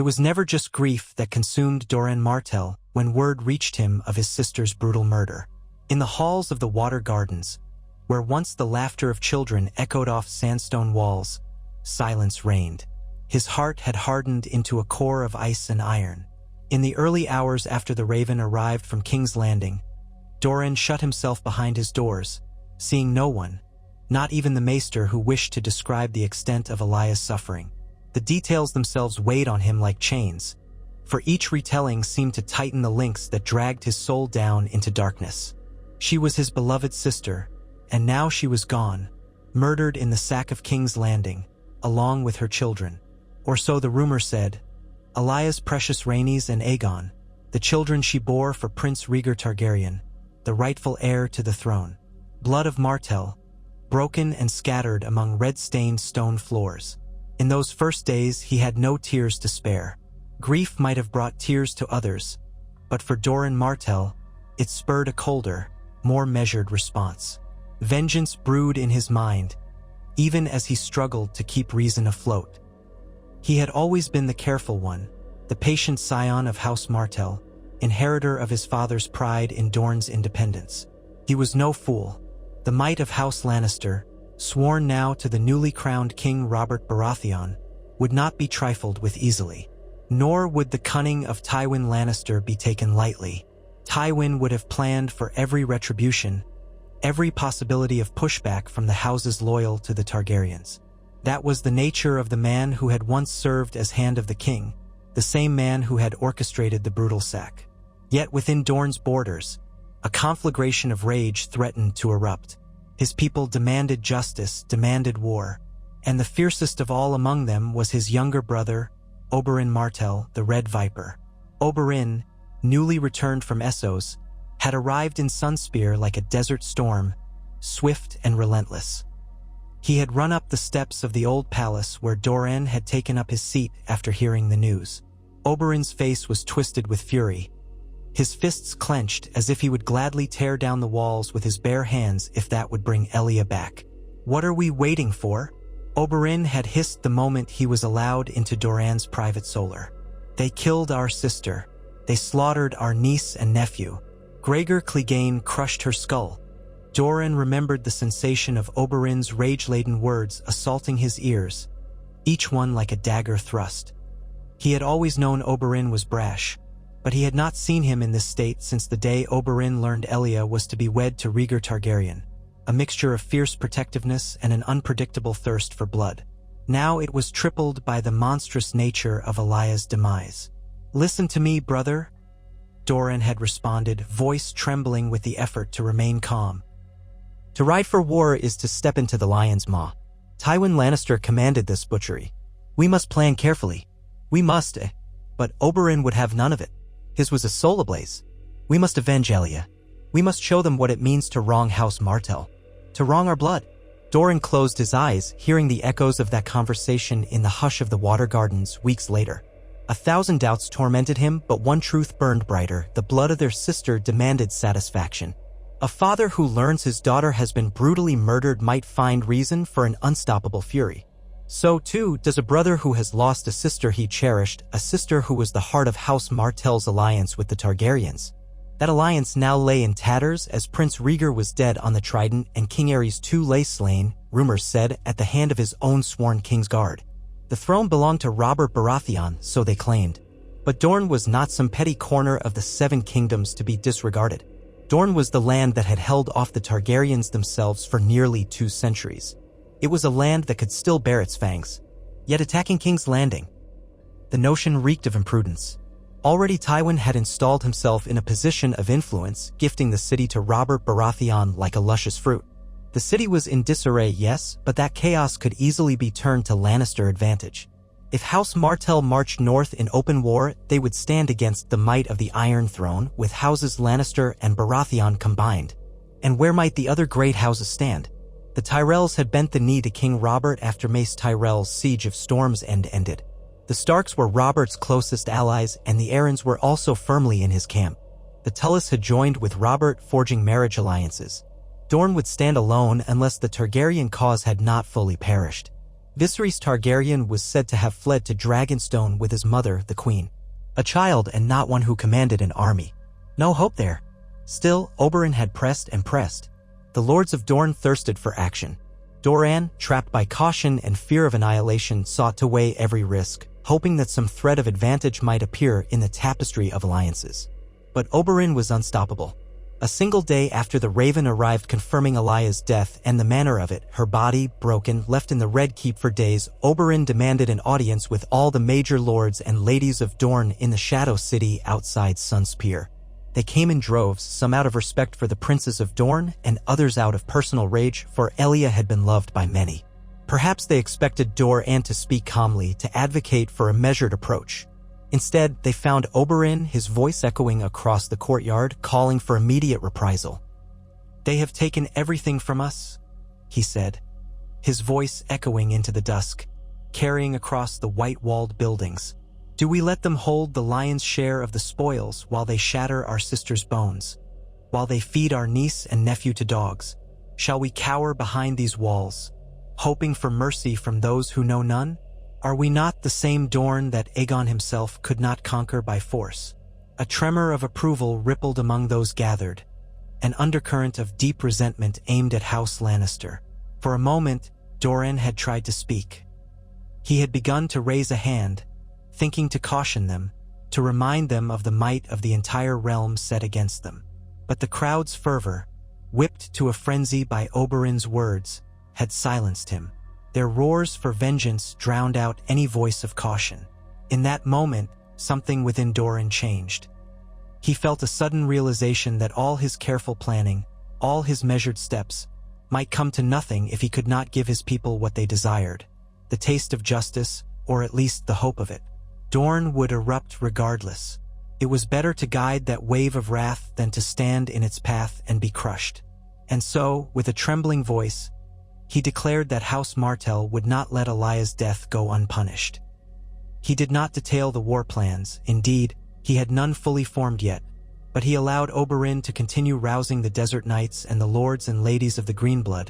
It was never just grief that consumed Doran Martell when word reached him of his sister's brutal murder. In the halls of the Water Gardens, where once the laughter of children echoed off sandstone walls, silence reigned. His heart had hardened into a core of ice and iron. In the early hours after the Raven arrived from King's Landing, Doran shut himself behind his doors, seeing no one, not even the maester who wished to describe the extent of Elia's suffering. The details themselves weighed on him like chains, for each retelling seemed to tighten the links that dragged his soul down into darkness. She was his beloved sister, and now she was gone, murdered in the sack of King's Landing, along with her children. Or so the rumor said. Elia's precious Rhaenys and Aegon, the children she bore for Prince Rhaegar Targaryen, the rightful heir to the throne. Blood of Martell, broken and scattered among red-stained stone floors. In those first days he had no tears to spare. Grief might have brought tears to others, but for Doran Martell, it spurred a colder, more measured response. Vengeance brewed in his mind, even as he struggled to keep reason afloat. He had always been the careful one, the patient scion of House Martell, inheritor of his father's pride in Dorne's independence. He was no fool. The might of House Lannister, sworn now to the newly crowned King Robert Baratheon, would not be trifled with easily. Nor would the cunning of Tywin Lannister be taken lightly. Tywin would have planned for every retribution, every possibility of pushback from the houses loyal to the Targaryens. That was the nature of the man who had once served as Hand of the King, the same man who had orchestrated the brutal sack. Yet within Dorne's borders, a conflagration of rage threatened to erupt. His people demanded justice, demanded war, and the fiercest of all among them was his younger brother, Oberyn Martell, the Red Viper. Oberyn, newly returned from Essos, had arrived in Sunspear like a desert storm, swift and relentless. He had run up the steps of the old palace where Doran had taken up his seat after hearing the news. Oberyn's face was twisted with fury, his fists clenched as if he would gladly tear down the walls with his bare hands if that would bring Elia back. "What are we waiting for?" Oberyn had hissed the moment he was allowed into Doran's private solar. "They killed our sister. They slaughtered our niece and nephew." Gregor Clegane crushed her skull. Doran remembered the sensation of Oberyn's rage-laden words assaulting his ears, each one like a dagger thrust. He had always known Oberyn was brash, but he had not seen him in this state since the day Oberyn learned Elia was to be wed to Rhaegar Targaryen, a mixture of fierce protectiveness and an unpredictable thirst for blood. Now it was tripled by the monstrous nature of Elia's demise. "Listen to me, brother," Doran had responded, voice trembling with the effort to remain calm. "To ride for war is to step into the lion's maw. Tywin Lannister commanded this butchery. We must plan carefully. We must, but Oberyn would have none of it. His was a soul ablaze. We must avenge Elia. We must show them what it means to wrong House Martell, to wrong our blood." Doran closed his eyes, hearing the echoes of that conversation in the hush of the Water Gardens weeks later. 1,000 doubts tormented him, but one truth burned brighter: the blood of their sister demanded satisfaction. A father who learns his daughter has been brutally murdered might find reason for an unstoppable fury. So too does a brother who has lost a sister he cherished, a sister who was the heart of House Martell's alliance with the Targaryens. That alliance now lay in tatters as Prince Rhaegar was dead on the Trident and King Aerys II lay slain, rumors said, at the hand of his own sworn Kingsguard. The throne belonged to Robert Baratheon, so they claimed. But Dorne was not some petty corner of the Seven Kingdoms to be disregarded. Dorne was the land that had held off the Targaryens themselves for nearly 2 centuries. It was a land that could still bear its fangs. Yet attacking King's Landing, the notion reeked of imprudence. Already Tywin had installed himself in a position of influence, gifting the city to Robert Baratheon like a luscious fruit. The city was in disarray, yes, but that chaos could easily be turned to Lannister advantage. If House Martell marched north in open war, they would stand against the might of the Iron Throne, with houses Lannister and Baratheon combined. And where might the other great houses stand? The Tyrells had bent the knee to King Robert after Mace Tyrell's Siege of Storm's End ended. The Starks were Robert's closest allies, and the Arryns were also firmly in his camp. The Tullys had joined with Robert, forging marriage alliances. Dorne would stand alone unless the Targaryen cause had not fully perished. Viserys Targaryen was said to have fled to Dragonstone with his mother, the queen. A child and not one who commanded an army. No hope there. Still, Oberyn had pressed and pressed. The lords of Dorne thirsted for action. Doran, trapped by caution and fear of annihilation, sought to weigh every risk, hoping that some thread of advantage might appear in the tapestry of alliances. But Oberyn was unstoppable. A single day after the Raven arrived confirming Elia's death and the manner of it, her body, broken, left in the Red Keep for days, Oberyn demanded an audience with all the major lords and ladies of Dorne in the Shadow City outside Sunspear. They came in droves, some out of respect for the princes of Dorne and others out of personal rage, for Elia had been loved by many. Perhaps they expected Doran to speak calmly, to advocate for a measured approach. Instead, they found Oberyn, his voice echoing across the courtyard, calling for immediate reprisal. "They have taken everything from us," he said, his voice echoing into the dusk, carrying across the white-walled buildings. "Do we let them hold the lion's share of the spoils while they shatter our sisters' bones? While they feed our niece and nephew to dogs? Shall we cower behind these walls, hoping for mercy from those who know none? Are we not the same Dorne that Aegon himself could not conquer by force?" A tremor of approval rippled among those gathered, an undercurrent of deep resentment aimed at House Lannister. For a moment, Doran had tried to speak. He had begun to raise a hand, thinking to caution them, to remind them of the might of the entire realm set against them. But the crowd's fervor, whipped to a frenzy by Oberyn's words, had silenced him. Their roars for vengeance drowned out any voice of caution. In that moment, something within Doran changed. He felt a sudden realization that all his careful planning, all his measured steps, might come to nothing if he could not give his people what they desired, the taste of justice, or at least the hope of it. Dorne would erupt regardless. It was better to guide that wave of wrath than to stand in its path and be crushed. And so, with a trembling voice, he declared that House Martell would not let Elia's death go unpunished. He did not detail the war plans. Indeed, he had none fully formed yet, but he allowed Oberyn to continue rousing the Desert Knights and the lords and ladies of the Greenblood,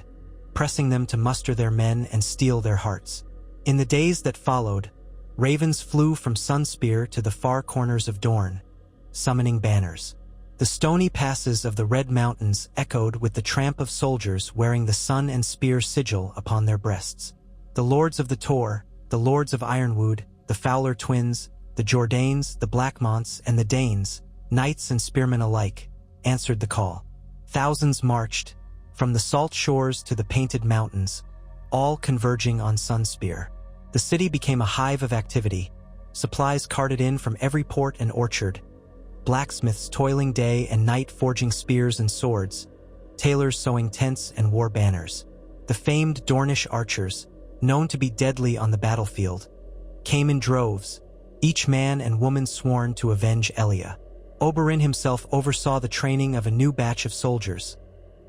pressing them to muster their men and steel their hearts. In the days that followed, ravens flew from Sunspear to the far corners of Dorne, summoning banners. The stony passes of the Red Mountains echoed with the tramp of soldiers wearing the sun and spear sigil upon their breasts. The lords of the Tor, the lords of Ironwood, the Fowler twins, the Jordanes, the Blackmonts, and the Danes, knights and spearmen alike, answered the call. Thousands marched, from the salt shores to the painted mountains, all converging on Sunspear. The city became a hive of activity, supplies carted in from every port and orchard, blacksmiths toiling day and night forging spears and swords, tailors sewing tents and war banners. The famed Dornish archers, known to be deadly on the battlefield, came in droves, each man and woman sworn to avenge Elia. Oberyn himself oversaw the training of a new batch of soldiers,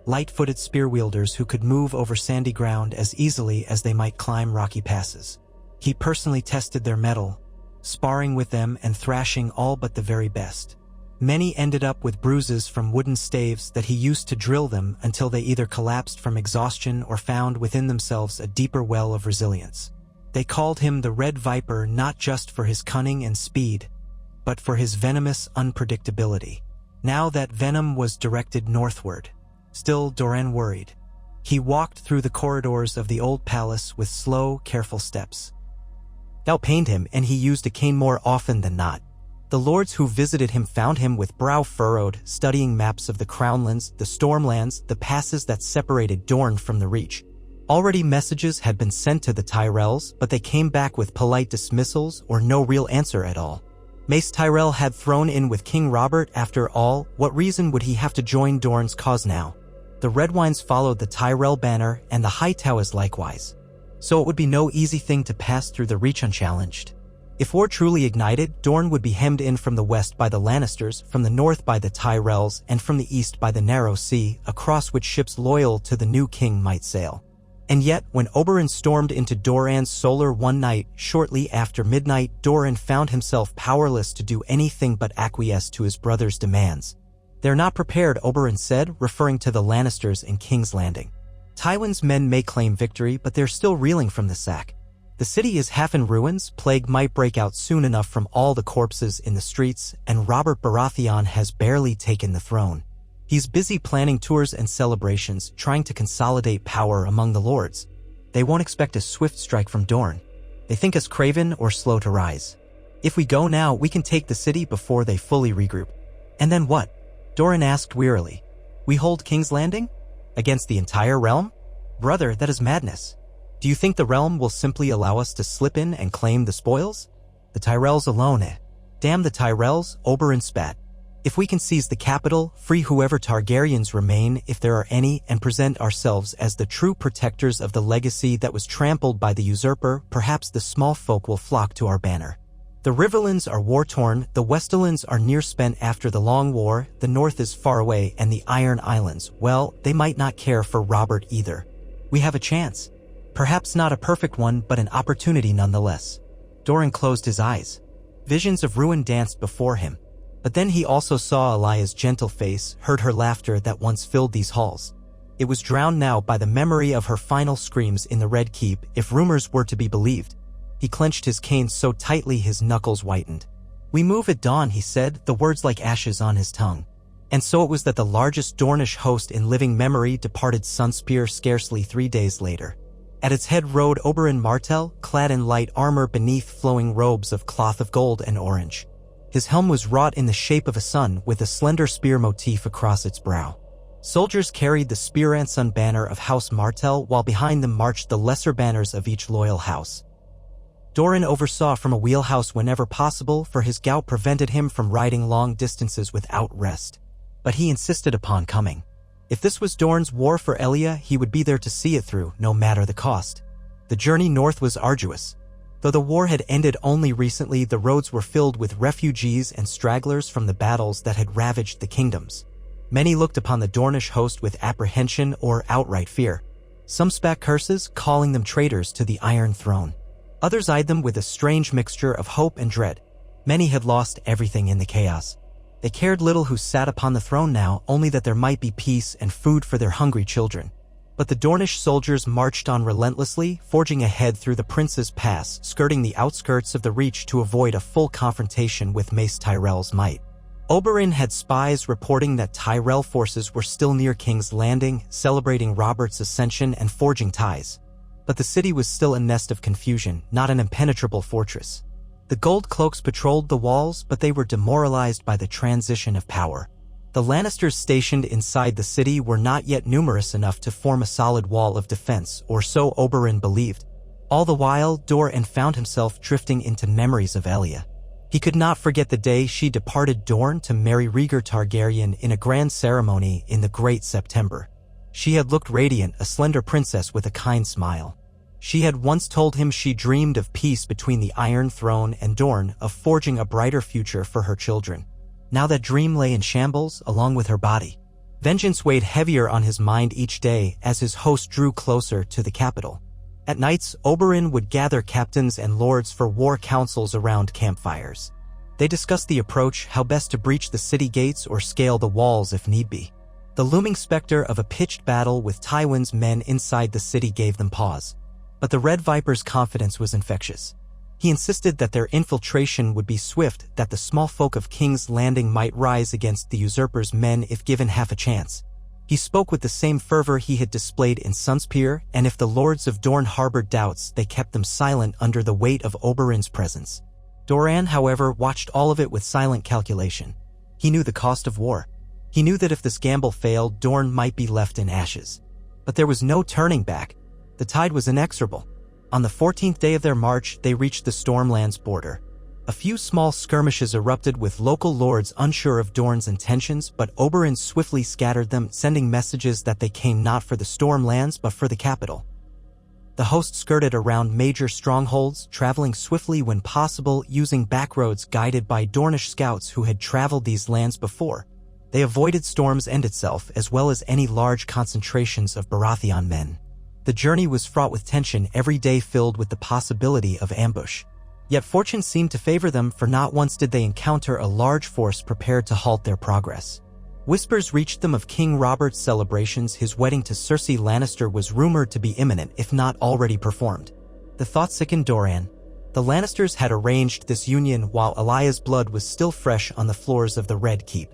light-footed spear-wielders who could move over sandy ground as easily as they might climb rocky passes. He personally tested their mettle, sparring with them and thrashing all but the very best. Many ended up with bruises from wooden staves that he used to drill them until they either collapsed from exhaustion or found within themselves a deeper well of resilience. They called him the Red Viper not just for his cunning and speed, but for his venomous unpredictability. Now that venom was directed northward. Still, Doran worried. He walked through the corridors of the old palace with slow, careful steps. Doubt pained him, and he used a cane more often than not. The lords who visited him found him with brow furrowed, studying maps of the Crownlands, the Stormlands, the passes that separated Dorne from the Reach. Already messages had been sent to the Tyrells, but they came back with polite dismissals or no real answer at all. Mace Tyrell had thrown in with King Robert. After all, what reason would he have to join Dorne's cause now? The Redwynes followed the Tyrell banner, and the Hightowers likewise. So it would be no easy thing to pass through the Reach unchallenged. If war truly ignited, Dorne would be hemmed in from the west by the Lannisters, from the north by the Tyrells, and from the east by the narrow sea, across which ships loyal to the new king might sail. And yet, when Oberyn stormed into Doran's solar one night, shortly after midnight, Doran found himself powerless to do anything but acquiesce to his brother's demands. "They're not prepared," Oberyn said, referring to the Lannisters in King's Landing. "Tywin's men may claim victory, but they're still reeling from the sack. The city is half in ruins, plague might break out soon enough from all the corpses in the streets, and Robert Baratheon has barely taken the throne. He's busy planning tours and celebrations, trying to consolidate power among the lords. They won't expect a swift strike from Doran. They think us craven or slow to rise. If we go now, we can take the city before they fully regroup. And then what? Doran asked wearily. We hold King's Landing? Against the entire realm? Brother, that is madness. Do you think the realm will simply allow us to slip in and claim the spoils? The Tyrells alone, eh? Damn the Tyrells, Oberyn spat. If we can seize the capital, free whoever Targaryens remain, if there are any, and present ourselves as the true protectors of the legacy that was trampled by the usurper, perhaps the small folk will flock to our banner. The Riverlands are war-torn, the Westerlands are near-spent after the Long War, the North is far away, and the Iron Islands, well, they might not care for Robert either. We have a chance. Perhaps not a perfect one, but an opportunity nonetheless. Doran closed his eyes. Visions of ruin danced before him. But then he also saw Elia's gentle face, heard her laughter that once filled these halls. It was drowned now by the memory of her final screams in the Red Keep, if rumors were to be believed. He clenched his cane so tightly his knuckles whitened. We move at dawn, he said, the words like ashes on his tongue. And so it was that the largest Dornish host in living memory departed Sunspear scarcely 3 days later. At its head rode Oberyn Martell, clad in light armor beneath flowing robes of cloth of gold and orange. His helm was wrought in the shape of a sun with a slender spear motif across its brow. Soldiers carried the spear and sun banner of House Martell, while behind them marched the lesser banners of each loyal house. Doran oversaw from a wheelhouse whenever possible, for his gout prevented him from riding long distances without rest. But he insisted upon coming. If this was Dorne's war for Elia, he would be there to see it through, no matter the cost. The journey north was arduous. Though the war had ended only recently, the roads were filled with refugees and stragglers from the battles that had ravaged the kingdoms. Many looked upon the Dornish host with apprehension or outright fear. Some spat curses, calling them traitors to the Iron Throne. Others eyed them with a strange mixture of hope and dread. Many had lost everything in the chaos. They cared little who sat upon the throne now, only that there might be peace and food for their hungry children. But the Dornish soldiers marched on relentlessly, forging ahead through the Prince's Pass, skirting the outskirts of the Reach to avoid a full confrontation with Mace Tyrell's might. Oberyn had spies reporting that Tyrell forces were still near King's Landing, celebrating Robert's ascension and forging ties. But the city was still a nest of confusion, not an impenetrable fortress. The Gold Cloaks patrolled the walls, but they were demoralized by the transition of power. The Lannisters stationed inside the city were not yet numerous enough to form a solid wall of defense, or so Oberyn believed. All the while, Doran found himself drifting into memories of Elia. He could not forget the day she departed Dorne to marry Rhaegar Targaryen in a grand ceremony in the Great September. She had looked radiant, a slender princess with a kind smile. She had once told him she dreamed of peace between the Iron Throne and Dorne, of forging a brighter future for her children. Now that dream lay in shambles, along with her body. Vengeance weighed heavier on his mind each day as his host drew closer to the capital. At nights, Oberyn would gather captains and lords for war councils around campfires. They discussed the approach, how best to breach the city gates or scale the walls if need be. The looming specter of a pitched battle with Tywin's men inside the city gave them pause. But the Red Viper's confidence was infectious. He insisted that their infiltration would be swift, that the small folk of King's Landing might rise against the usurper's men if given half a chance. He spoke with the same fervor he had displayed in Sunspear, and if the lords of Dorne harbored doubts, they kept them silent under the weight of Oberyn's presence. Doran, however, watched all of it with silent calculation. He knew the cost of war. He knew that if this gamble failed, Dorne might be left in ashes. But there was no turning back. The tide was inexorable. On the 14th day of their march, they reached the Stormlands border. A few small skirmishes erupted with local lords unsure of Dorne's intentions, but Oberyn swiftly scattered them, sending messages that they came not for the Stormlands but for the capital. The host skirted around major strongholds, traveling swiftly when possible, using backroads guided by Dornish scouts who had traveled these lands before. They avoided Storm's End itself, as well as any large concentrations of Baratheon men. The journey was fraught with tension, every day filled with the possibility of ambush. Yet fortune seemed to favor them, for not once did they encounter a large force prepared to halt their progress. Whispers reached them of King Robert's celebrations. His wedding to Cersei Lannister was rumored to be imminent, if not already performed. The thought sickened Doran. The Lannisters had arranged this union while Elia's blood was still fresh on the floors of the Red Keep.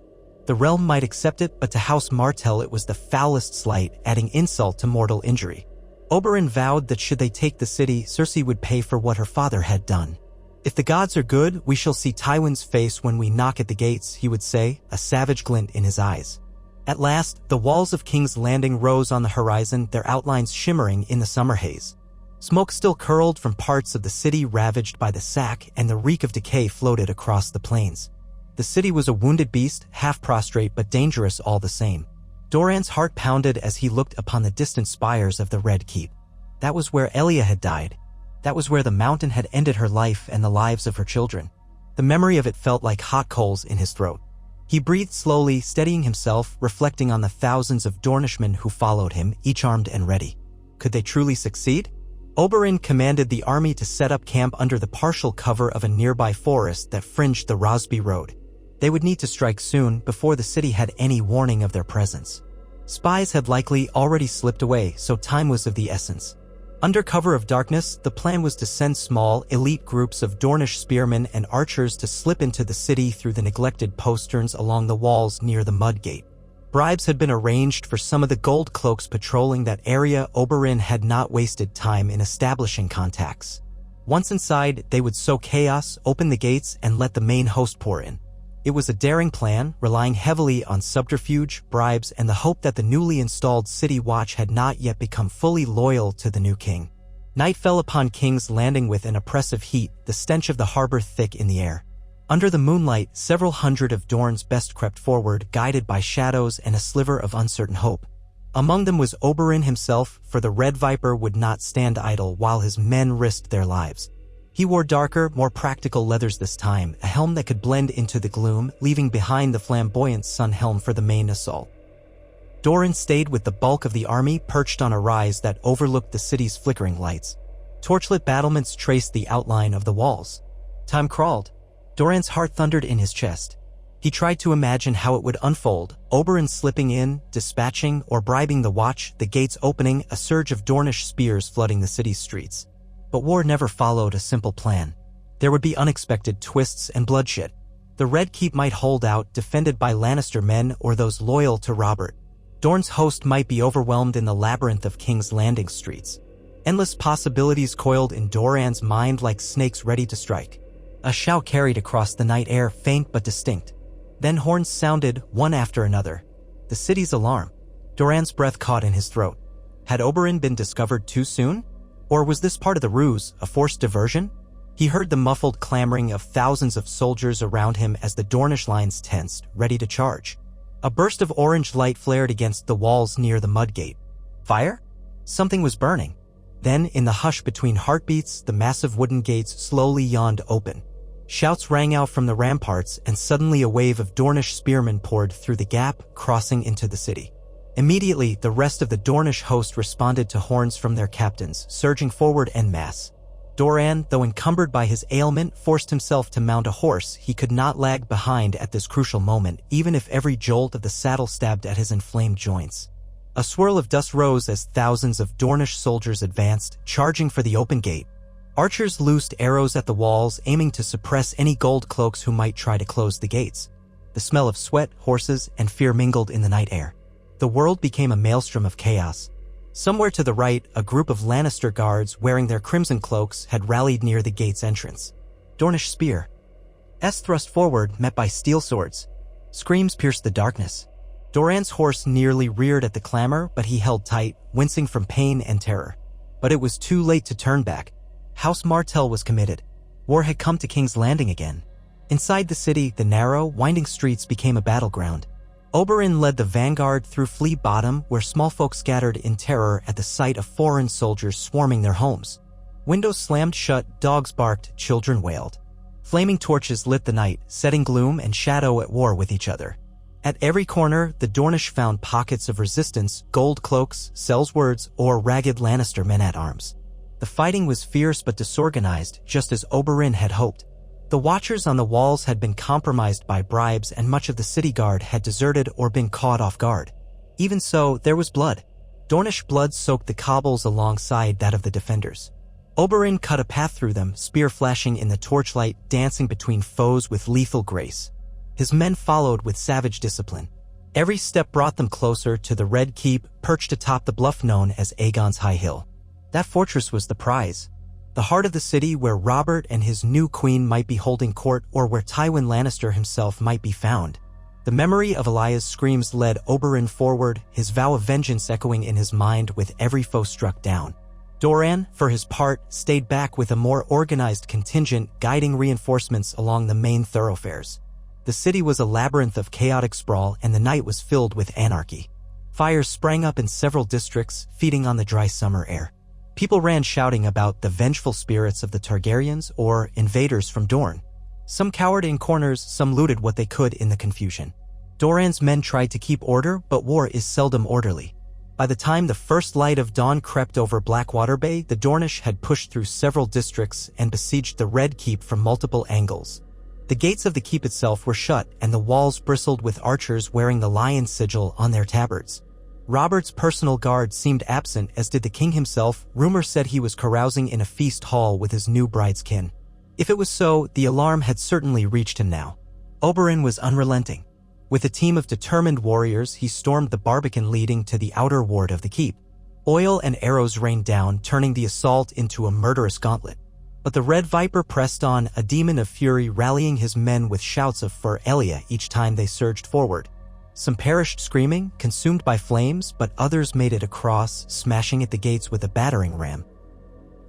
The realm might accept it, but to House Martell it was the foulest slight, adding insult to mortal injury. Oberyn vowed that should they take the city, Cersei would pay for what her father had done. "If the gods are good, we shall see Tywin's face when we knock at the gates," he would say, a savage glint in his eyes. At last, the walls of King's Landing rose on the horizon, their outlines shimmering in the summer haze. Smoke still curled from parts of the city ravaged by the sack, and the reek of decay floated across the plains. The city was a wounded beast, half prostrate but dangerous all the same. Doran's heart pounded as he looked upon the distant spires of the Red Keep. That was where Elia had died. That was where the mountain had ended her life and the lives of her children. The memory of it felt like hot coals in his throat. He breathed slowly, steadying himself, reflecting on the thousands of Dornishmen who followed him, each armed and ready. Could they truly succeed? Oberyn commanded the army to set up camp under the partial cover of a nearby forest that fringed the Rosby Road. They would need to strike soon, before the city had any warning of their presence. Spies had likely already slipped away, so time was of the essence. Under cover of darkness, the plan was to send small, elite groups of Dornish spearmen and archers to slip into the city through the neglected posterns along the walls near the Mudgate. Bribes had been arranged for some of the gold cloaks patrolling that area. Oberyn had not wasted time in establishing contacts. Once inside, they would sow chaos, open the gates, and let the main host pour in. It was a daring plan, relying heavily on subterfuge, bribes, and the hope that the newly installed City Watch had not yet become fully loyal to the new king. Night fell upon King's Landing with an oppressive heat, the stench of the harbor thick in the air. Under the moonlight, several hundred of Dorne's best crept forward, guided by shadows and a sliver of uncertain hope. Among them was Oberyn himself, for the Red Viper would not stand idle while his men risked their lives. He wore darker, more practical leathers this time, a helm that could blend into the gloom, leaving behind the flamboyant sun helm for the main assault. Doran stayed with the bulk of the army, perched on a rise that overlooked the city's flickering lights. Torchlit battlements traced the outline of the walls. Time crawled. Doran's heart thundered in his chest. He tried to imagine how it would unfold, Oberyn slipping in, dispatching or bribing the watch, the gates opening, a surge of Dornish spears flooding the city's streets. But war never followed a simple plan. There would be unexpected twists and bloodshed. The Red Keep might hold out, defended by Lannister men or those loyal to Robert. Dorne's host might be overwhelmed in the labyrinth of King's Landing streets. Endless possibilities coiled in Doran's mind like snakes ready to strike. A shout carried across the night air, faint but distinct. Then horns sounded, one after another. The city's alarm. Doran's breath caught in his throat. Had Oberyn been discovered too soon? Or was this part of the ruse, a forced diversion? He heard the muffled clamoring of thousands of soldiers around him as the Dornish lines tensed, ready to charge. A burst of orange light flared against the walls near the Mudgate. Fire? Something was burning. Then, in the hush between heartbeats, the massive wooden gates slowly yawned open. Shouts rang out from the ramparts, and suddenly a wave of Dornish spearmen poured through the gap, crossing into the city. Immediately, the rest of the Dornish host responded to horns from their captains, surging forward en masse. Doran, though encumbered by his ailment, forced himself to mount a horse. He could not lag behind at this crucial moment, even if every jolt of the saddle stabbed at his inflamed joints. A swirl of dust rose as thousands of Dornish soldiers advanced, charging for the open gate. Archers loosed arrows at the walls, aiming to suppress any gold cloaks who might try to close the gates. The smell of sweat, horses, and fear mingled in the night air. The world became a maelstrom of chaos. Somewhere to the right, a group of Lannister guards wearing their crimson cloaks had rallied near the gate's entrance. Dornish spear. S thrust forward, met by steel swords. Screams pierced the darkness. Doran's horse nearly reared at the clamor, but he held tight, wincing from pain and terror. But it was too late to turn back. House Martell was committed. War had come to King's Landing again. Inside the city, the narrow, winding streets became a battleground. Oberyn led the vanguard through Flea Bottom, where small folk scattered in terror at the sight of foreign soldiers swarming their homes. Windows slammed shut, dogs barked, children wailed. Flaming torches lit the night, setting gloom and shadow at war with each other. At every corner, the Dornish found pockets of resistance, gold cloaks, sellswords, or ragged Lannister men-at-arms. The fighting was fierce but disorganized, just as Oberyn had hoped. The watchers on the walls had been compromised by bribes, and much of the city guard had deserted or been caught off guard. Even so, there was blood. Dornish blood soaked the cobbles alongside that of the defenders. Oberyn cut a path through them, spear flashing in the torchlight, dancing between foes with lethal grace. His men followed with savage discipline. Every step brought them closer to the Red Keep, perched atop the bluff known as Aegon's High Hill. That fortress was the prize. The heart of the city where Robert and his new queen might be holding court, or where Tywin Lannister himself might be found. The memory of Elia's screams led Oberyn forward, his vow of vengeance echoing in his mind with every foe struck down. Doran, for his part, stayed back with a more organized contingent, guiding reinforcements along the main thoroughfares. The city was a labyrinth of chaotic sprawl, and the night was filled with anarchy. Fires sprang up in several districts, feeding on the dry summer air. People ran shouting about the vengeful spirits of the Targaryens or invaders from Dorne. Some cowered in corners, some looted what they could in the confusion. Doran's men tried to keep order, but war is seldom orderly. By the time the first light of dawn crept over Blackwater Bay, the Dornish had pushed through several districts and besieged the Red Keep from multiple angles. The gates of the keep itself were shut, and the walls bristled with archers wearing the lion sigil on their tabards. Robert's personal guard seemed absent, as did the king himself. Rumor said he was carousing in a feast hall with his new bride's kin. If it was so, the alarm had certainly reached him now. Oberyn was unrelenting. With a team of determined warriors, he stormed the barbican leading to the outer ward of the keep. Oil and arrows rained down, turning the assault into a murderous gauntlet. But the Red Viper pressed on, a demon of fury, rallying his men with shouts of "for Elia" each time they surged forward. Some perished screaming, consumed by flames, but others made it across, smashing at the gates with a battering ram.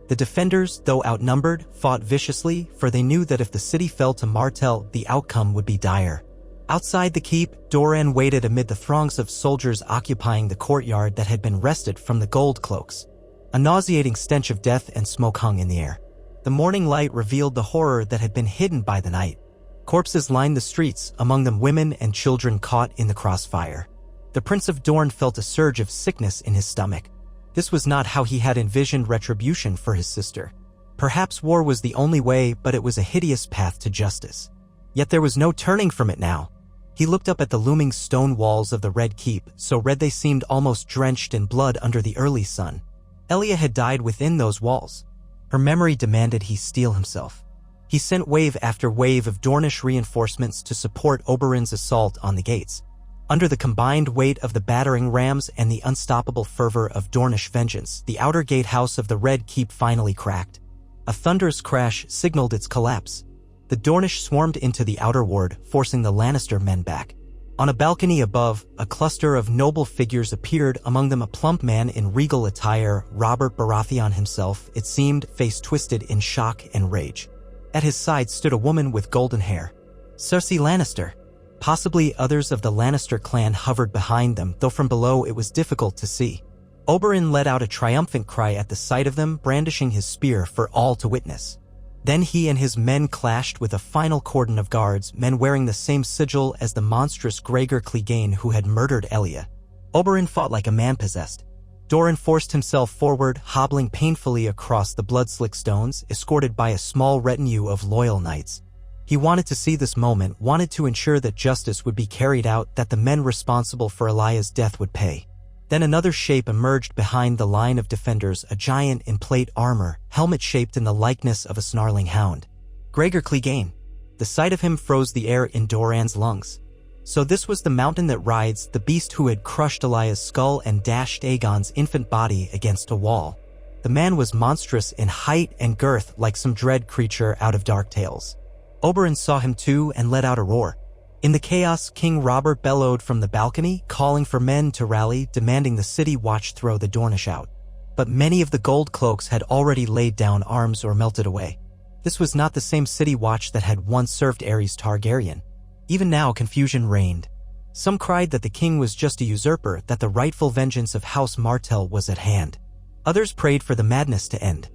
The defenders, though outnumbered, fought viciously, for they knew that if the city fell to Martell, the outcome would be dire. Outside the keep, Doran waited amid the throngs of soldiers occupying the courtyard that had been wrested from the gold cloaks. A nauseating stench of death and smoke hung in the air. The morning light revealed the horror that had been hidden by the night. Corpses lined the streets, among them women and children caught in the crossfire. The Prince of Dorne felt a surge of sickness in his stomach. This was not how he had envisioned retribution for his sister. Perhaps war was the only way, but it was a hideous path to justice. Yet there was no turning from it now. He looked up at the looming stone walls of the Red Keep, so red they seemed almost drenched in blood under the early sun. Elia had died within those walls. Her memory demanded he steel himself. He sent wave after wave of Dornish reinforcements to support Oberyn's assault on the gates. Under the combined weight of the battering rams and the unstoppable fervor of Dornish vengeance, the outer gatehouse of the Red Keep finally cracked. A thunderous crash signaled its collapse. The Dornish swarmed into the outer ward, forcing the Lannister men back. On a balcony above, a cluster of noble figures appeared, among them a plump man in regal attire, Robert Baratheon himself, it seemed, face twisted in shock and rage. At his side stood a woman with golden hair. Cersei Lannister. Possibly others of the Lannister clan hovered behind them, though from below it was difficult to see. Oberyn let out a triumphant cry at the sight of them, brandishing his spear for all to witness. Then he and his men clashed with a final cordon of guards, men wearing the same sigil as the monstrous Gregor Clegane who had murdered Elia. Oberyn fought like a man possessed. Doran forced himself forward, hobbling painfully across the blood-slick stones, escorted by a small retinue of loyal knights. He wanted to see this moment, wanted to ensure that justice would be carried out, that the men responsible for Elia's death would pay. Then another shape emerged behind the line of defenders, a giant in plate armor, helmet shaped in the likeness of a snarling hound. Gregor Clegane. The sight of him froze the air in Doran's lungs. So this was the mountain that rides, the beast who had crushed Elia's skull and dashed Aegon's infant body against a wall. The man was monstrous in height and girth, like some dread creature out of dark tales. Oberyn saw him too and let out a roar. In the chaos, King Robert bellowed from the balcony, calling for men to rally, demanding the city watch throw the Dornish out. But many of the gold cloaks had already laid down arms or melted away. This was not the same city watch that had once served Aerys Targaryen. Even now, confusion reigned. Some cried that the king was just a usurper, that the rightful vengeance of House Martell was at hand. Others prayed for the madness to end.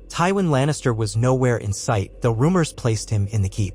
Tywin Lannister was nowhere in sight, though rumors placed him in the keep.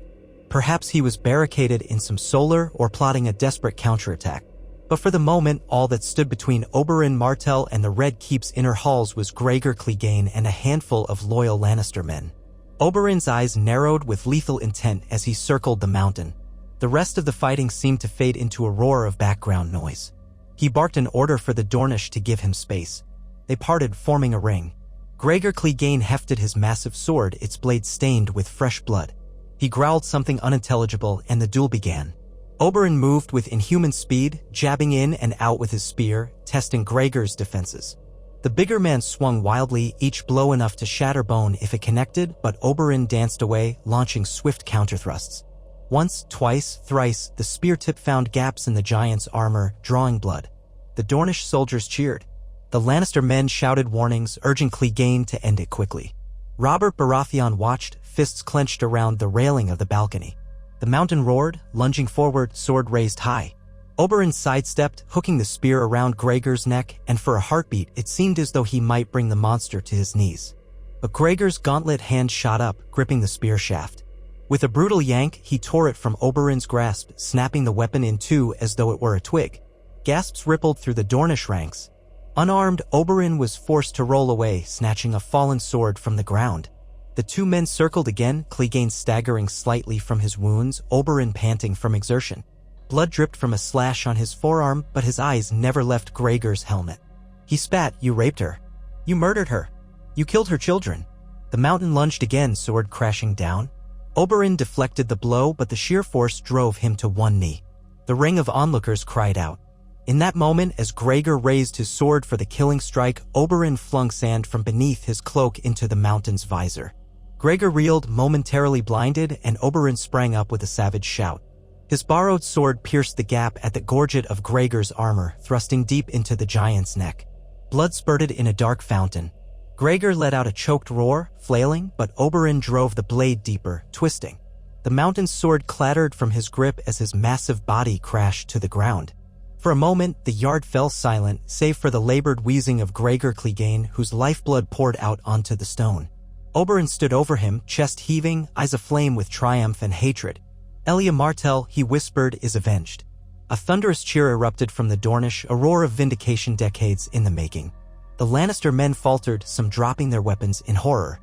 Perhaps he was barricaded in some solar or plotting a desperate counterattack. But for the moment, all that stood between Oberyn Martell and the Red Keep's inner halls was Gregor Clegane and a handful of loyal Lannister men. Oberyn's eyes narrowed with lethal intent as he circled the mountain. The rest of the fighting seemed to fade into a roar of background noise. He barked an order for the Dornish to give him space. They parted, forming a ring. Gregor Clegane hefted his massive sword, its blade stained with fresh blood. He growled something unintelligible, and the duel began. Oberyn moved with inhuman speed, jabbing in and out with his spear, testing Gregor's defenses. The bigger man swung wildly, each blow enough to shatter bone if it connected, but Oberyn danced away, launching swift counterthrusts. Once, twice, thrice, the spear tip found gaps in the giant's armor, drawing blood. The Dornish soldiers cheered. The Lannister men shouted warnings, urging Clegane to end it quickly. Robert Baratheon watched, fists clenched around the railing of the balcony. The mountain roared, lunging forward, sword raised high. Oberyn sidestepped, hooking the spear around Gregor's neck, and for a heartbeat it seemed as though he might bring the monster to his knees. But Gregor's gauntlet hand shot up, gripping the spear shaft. With a brutal yank, he tore it from Oberyn's grasp, snapping the weapon in two as though it were a twig. Gasps rippled through the Dornish ranks. Unarmed, Oberyn was forced to roll away, snatching a fallen sword from the ground. The two men circled again, Clegane staggering slightly from his wounds, Oberyn panting from exertion. Blood dripped from a slash on his forearm, but his eyes never left Gregor's helmet. He spat, "You raped her. You murdered her. You killed her children." The mountain lunged again, sword crashing down. Oberyn deflected the blow, but the sheer force drove him to one knee. The ring of onlookers cried out. In that moment, as Gregor raised his sword for the killing strike, Oberyn flung sand from beneath his cloak into the mountain's visor. Gregor reeled, momentarily blinded, and Oberyn sprang up with a savage shout. His borrowed sword pierced the gap at the gorget of Gregor's armor, thrusting deep into the giant's neck. Blood spurted in a dark fountain. Gregor let out a choked roar, flailing, but Oberyn drove the blade deeper, twisting. The mountain's sword clattered from his grip as his massive body crashed to the ground. For a moment, the yard fell silent, save for the labored wheezing of Gregor Clegane, whose lifeblood poured out onto the stone. Oberyn stood over him, chest heaving, eyes aflame with triumph and hatred. "Elia Martell," he whispered, "is avenged." A thunderous cheer erupted from the Dornish, a roar of vindication decades in the making. The Lannister men faltered, some dropping their weapons in horror.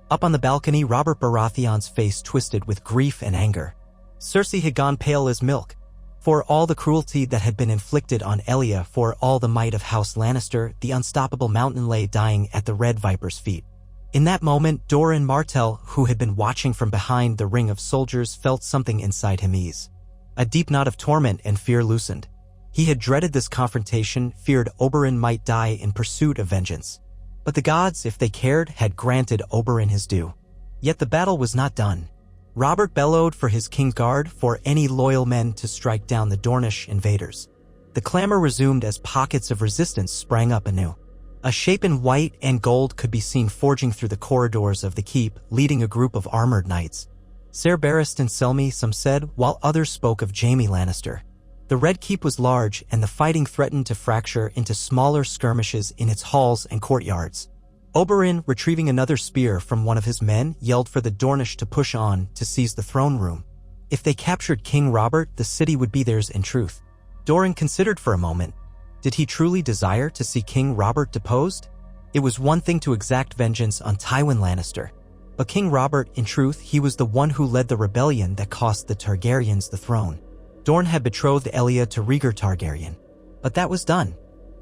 Up on the balcony, Robert Baratheon's face twisted with grief and anger. Cersei had gone pale as milk. For all the cruelty that had been inflicted on Elia, for all the might of House Lannister, the unstoppable mountain lay dying at the Red Viper's feet. In that moment, Doran Martell, who had been watching from behind the ring of soldiers, felt something inside him ease. A deep knot of torment and fear loosened. He had dreaded this confrontation, feared Oberyn might die in pursuit of vengeance. But the gods, if they cared, had granted Oberyn his due. Yet the battle was not done. Robert bellowed for his Kingsguard, for any loyal men to strike down the Dornish invaders. The clamor resumed as pockets of resistance sprang up anew. A shape in white and gold could be seen forging through the corridors of the keep, leading a group of armored knights. Ser Barristan Selmy, some said, while others spoke of Jaime Lannister. The Red Keep was large, and the fighting threatened to fracture into smaller skirmishes in its halls and courtyards. Oberyn, retrieving another spear from one of his men, yelled for the Dornish to push on to seize the throne room. If they captured King Robert, the city would be theirs in truth. Doran considered for a moment. Did he truly desire to see King Robert deposed? It was one thing to exact vengeance on Tywin Lannister. But King Robert, in truth, he was the one who led the rebellion that cost the Targaryens the throne. Dorne had betrothed Elia to Rhaegar Targaryen. But that was done.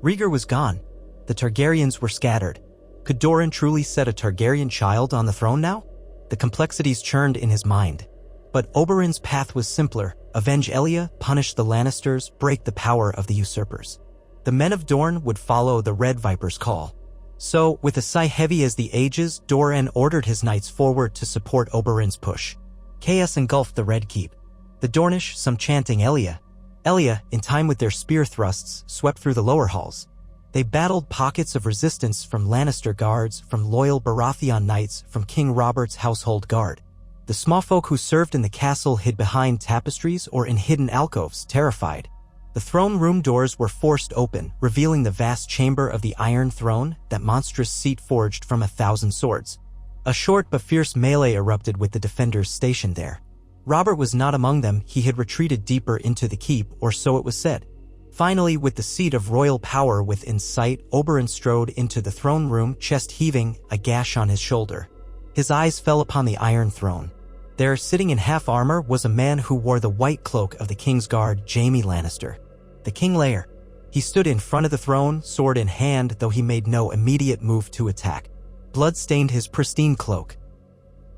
Rhaegar was gone. The Targaryens were scattered. Could Doran truly set a Targaryen child on the throne now? The complexities churned in his mind. But Oberyn's path was simpler. Avenge Elia, punish the Lannisters, break the power of the usurpers. The men of Dorne would follow the Red Viper's call. So, with a sigh heavy as the ages, Doran ordered his knights forward to support Oberyn's push. Chaos engulfed the Red Keep. The Dornish, some chanting Elia. Elia, in time with their spear thrusts, swept through the lower halls. They battled pockets of resistance from Lannister guards, from loyal Baratheon knights, from King Robert's household guard. The small folk who served in the castle hid behind tapestries or in hidden alcoves, terrified. The throne room doors were forced open, revealing the vast chamber of the Iron Throne, that monstrous seat forged from 1,000 swords. A short but fierce melee erupted with the defenders stationed there. Robert was not among them. He had retreated deeper into the keep, or so it was said. Finally, with the seat of royal power within sight, Oberyn strode into the throne room, chest heaving, a gash on his shoulder. His eyes fell upon the Iron Throne. There, sitting in half armor, was a man who wore the white cloak of the Kingsguard, Jaime Lannister. The King Lair. He stood in front of the throne, sword in hand, though he made no immediate move to attack. blood stained his pristine cloak.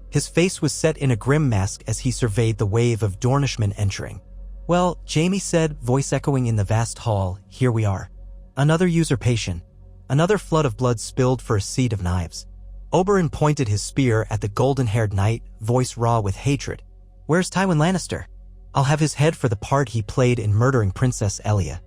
His face was set in a grim mask as he surveyed the wave of Dornishmen entering. "Well," Jaime said, voice echoing in the vast hall, "here we are. Another usurpation. Another flood of blood spilled for a seat of knives." Oberyn pointed his spear at the golden-haired knight, voice raw with hatred. "Where's Tywin Lannister? I'll have his head for the part he played in murdering Princess Elia."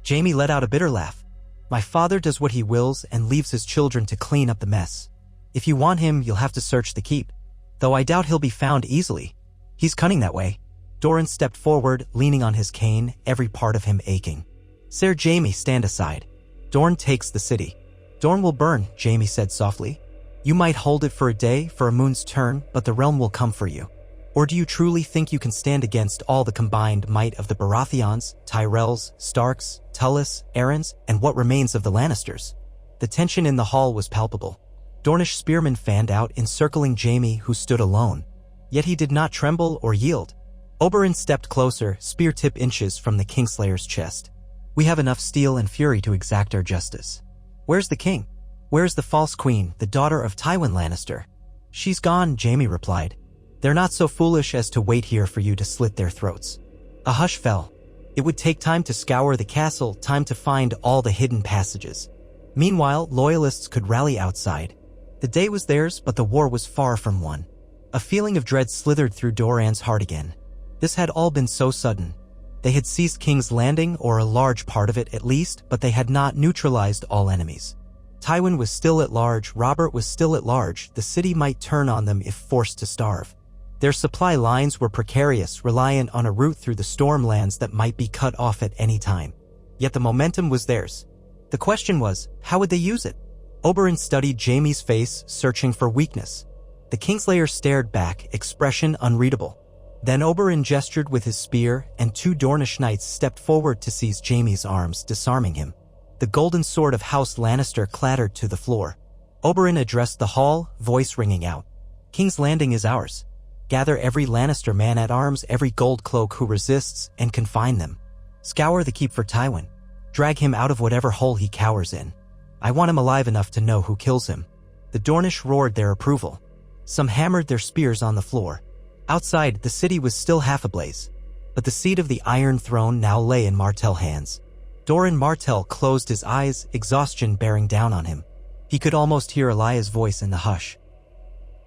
Jaime let out a bitter laugh. "My father does what he wills and leaves his children to clean up the mess. If you want him, you'll have to search the keep. Though I doubt he'll be found easily. He's cunning that way." Doran stepped forward, leaning on his cane, every part of him aching. "Sir Jaime, stand aside. Dorne takes the city." "Dorne will burn," Jaime said softly. "You might hold it for a day, for a moon's turn, but the realm will come for you. Or do you truly think you can stand against all the combined might of the Baratheons, Tyrells, Starks, Tullis, Arryns, and what remains of the Lannisters?" The tension in the hall was palpable. Dornish spearmen fanned out, encircling Jaime, who stood alone. Yet he did not tremble or yield. Oberyn stepped closer, spear tip inches from the Kingslayer's chest. "We have enough steel and fury to exact our justice. Where's the king? Where's the false queen, the daughter of Tywin Lannister?" "She's gone," Jaime replied. "They're not so foolish as to wait here for you to slit their throats." A hush fell. It would take time to scour the castle, time to find all the hidden passages. Meanwhile, loyalists could rally outside. The day was theirs, but the war was far from won. A feeling of dread slithered through Doran's heart again. This had all been so sudden. They had seized King's Landing, or a large part of it at least, but they had not neutralized all enemies. Tywin was still at large, Robert was still at large, the city might turn on them if forced to starve. Their supply lines were precarious, reliant on a route through the Stormlands that might be cut off at any time. Yet the momentum was theirs. The question was, how would they use it? Oberyn studied Jaime's face, searching for weakness. The Kingslayer stared back, expression unreadable. Then Oberyn gestured with his spear, and two Dornish knights stepped forward to seize Jaime's arms, disarming him. The golden sword of House Lannister clattered to the floor. Oberyn addressed the hall, voice ringing out. "King's Landing is ours. Gather every Lannister man at arms, every gold cloak who resists, and confine them. Scour the keep for Tywin. Drag him out of whatever hole he cowers in. I want him alive enough to know who kills him." The Dornish roared their approval. Some hammered their spears on the floor. Outside, the city was still half ablaze, but the seat of the Iron Throne now lay in Martell hands. Doran Martell closed his eyes, exhaustion bearing down on him. He could almost hear Elia's voice in the hush.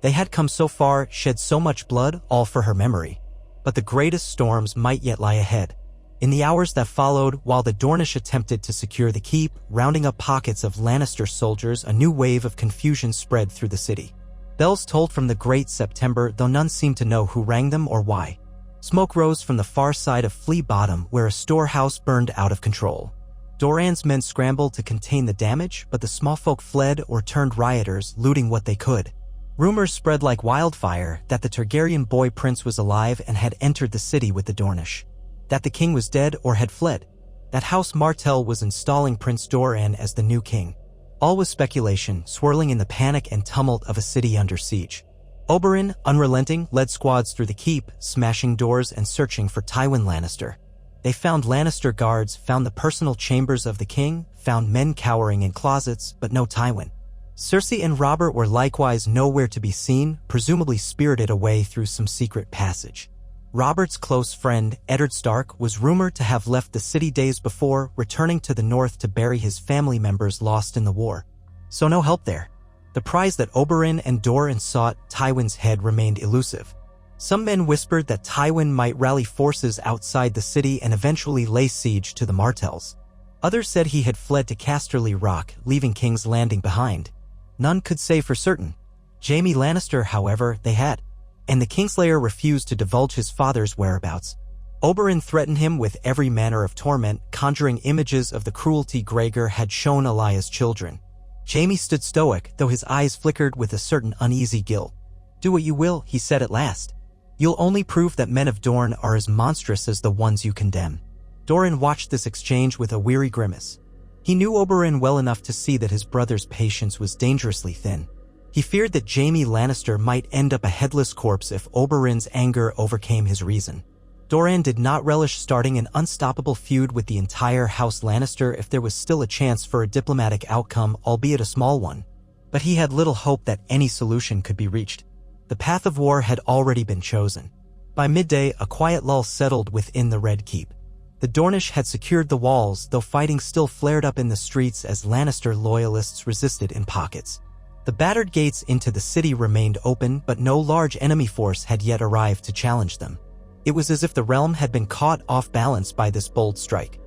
They had come so far, shed so much blood, all for her memory. But the greatest storms might yet lie ahead. In the hours that followed, while the Dornish attempted to secure the keep, rounding up pockets of Lannister soldiers, a new wave of confusion spread through the city. Bells tolled from the Great September, though none seemed to know who rang them or why. Smoke rose from the far side of Flea Bottom, where a storehouse burned out of control. Doran's men scrambled to contain the damage, but the small folk fled or turned rioters, looting what they could. Rumors spread like wildfire that the Targaryen boy prince was alive and had entered the city with the Dornish. That the king was dead or had fled. That House Martell was installing Prince Doran as the new king. All was speculation, swirling in the panic and tumult of a city under siege. Oberyn, unrelenting, led squads through the keep, smashing doors and searching for Tywin Lannister. They found Lannister guards, found the personal chambers of the king, found men cowering in closets, but no Tywin. Cersei and Robert were likewise nowhere to be seen, presumably spirited away through some secret passage. Robert's close friend, Eddard Stark, was rumored to have left the city days before, returning to the north to bury his family members lost in the war. So no help there. The prize that Oberyn and Doran sought, Tywin's head, remained elusive. Some men whispered that Tywin might rally forces outside the city and eventually lay siege to the Martells. Others said he had fled to Casterly Rock, leaving King's Landing behind. None could say for certain. Jaime Lannister, however, they had. And the Kingslayer refused to divulge his father's whereabouts. Oberyn threatened him with every manner of torment, conjuring images of the cruelty Gregor had shown Elia's children. Jaime stood stoic, though his eyes flickered with a certain uneasy guilt. "Do what you will," he said at last. "You'll only prove that men of Dorne are as monstrous as the ones you condemn." Doran watched this exchange with a weary grimace. He knew Oberyn well enough to see that his brother's patience was dangerously thin. He feared that Jaime Lannister might end up a headless corpse if Oberyn's anger overcame his reason. Doran did not relish starting an unstoppable feud with the entire House Lannister if there was still a chance for a diplomatic outcome, albeit a small one. But he had little hope that any solution could be reached. The path of war had already been chosen. By midday, a quiet lull settled within the Red Keep. The Dornish had secured the walls, though fighting still flared up in the streets as Lannister loyalists resisted in pockets. The battered gates into the city remained open, but no large enemy force had yet arrived to challenge them. It was as if the realm had been caught off balance by this bold strike.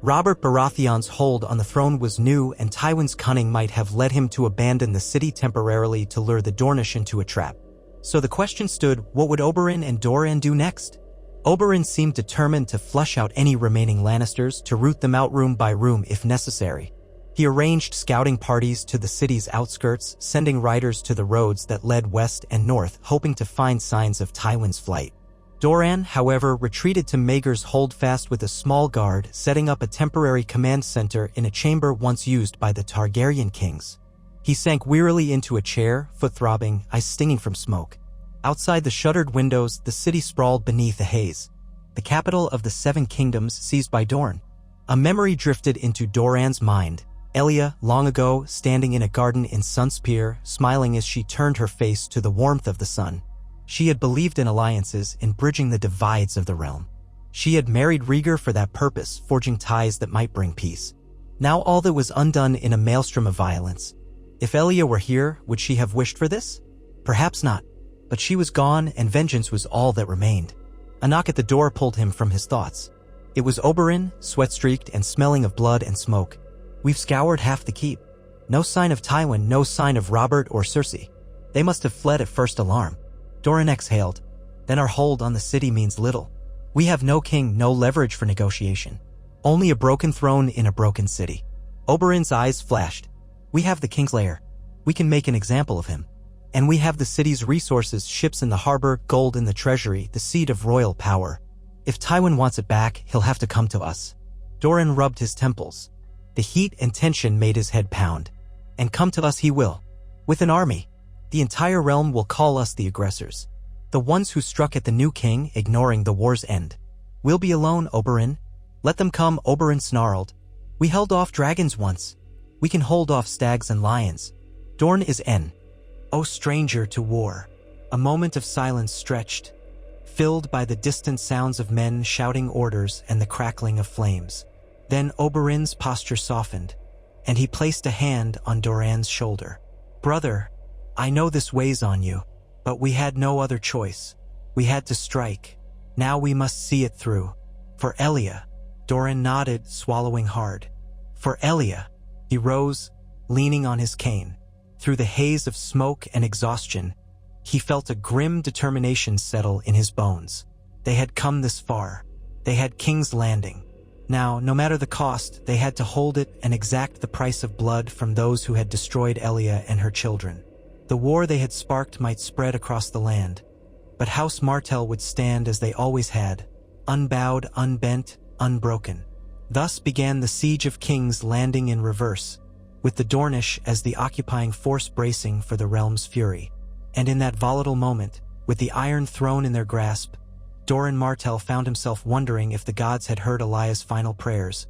Robert Baratheon's hold on the throne was new, and Tywin's cunning might have led him to abandon the city temporarily to lure the Dornish into a trap. So the question stood, what would Oberyn and Doran do next? Oberyn seemed determined to flush out any remaining Lannisters, to root them out room by room if necessary. He arranged scouting parties to the city's outskirts, sending riders to the roads that led west and north, hoping to find signs of Tywin's flight. Doran, however, retreated to Maegor's Holdfast with a small guard, setting up a temporary command center in a chamber once used by the Targaryen kings. He sank wearily into a chair, foot throbbing, eyes stinging from smoke. Outside the shuttered windows, the city sprawled beneath a haze. The capital of the Seven Kingdoms seized by Dorne. A memory drifted into Doran's mind. Elia, long ago, standing in a garden in Sunspear, smiling as she turned her face to the warmth of the sun. She had believed in alliances, in bridging the divides of the realm. She had married Rhaegar for that purpose, forging ties that might bring peace. Now all that was undone in a maelstrom of violence. If Elia were here, would she have wished for this? Perhaps not. But she was gone, and vengeance was all that remained. A knock at the door pulled him from his thoughts. It was Oberyn, sweat-streaked and smelling of blood and smoke. We've scoured half the keep. No sign of Tywin, no sign of Robert or Cersei. They must have fled at first alarm. Doran exhaled. Then our hold on the city means little. We have no king, no leverage for negotiation. Only a broken throne in a broken city. Oberyn's eyes flashed. We have the king's lair. We can make an example of him. And we have the city's resources, ships in the harbor, gold in the treasury, the seat of royal power. If Tywin wants it back, he'll have to come to us. Doran rubbed his temples. The heat and tension made his head pound. And come to us he will. With an army. The entire realm will call us the aggressors. The ones who struck at the new king, ignoring the war's end. We'll be alone, Oberyn. Let them come, Oberyn snarled. We held off dragons once. We can hold off stags and lions. Dorne is N. O stranger to war. A moment of silence stretched, filled by the distant sounds of men shouting orders and the crackling of flames. Then Oberyn's posture softened, and he placed a hand on Doran's shoulder. Brother, I know this weighs on you, but we had no other choice. We had to strike. Now we must see it through. For Elia. Doran nodded, swallowing hard. For Elia. He rose, leaning on his cane. Through the haze of smoke and exhaustion, he felt a grim determination settle in his bones. They had come this far. They had King's Landing. Now, no matter the cost, they had to hold it and exact the price of blood from those who had destroyed Elia and her children. The war they had sparked might spread across the land, but House Martell would stand as they always had, unbowed, unbent, unbroken. Thus began the siege of King's Landing in reverse, with the Dornish as the occupying force bracing for the realm's fury. And in that volatile moment, with the Iron Throne in their grasp, Doran Martell found himself wondering if the gods had heard Elia's final prayers,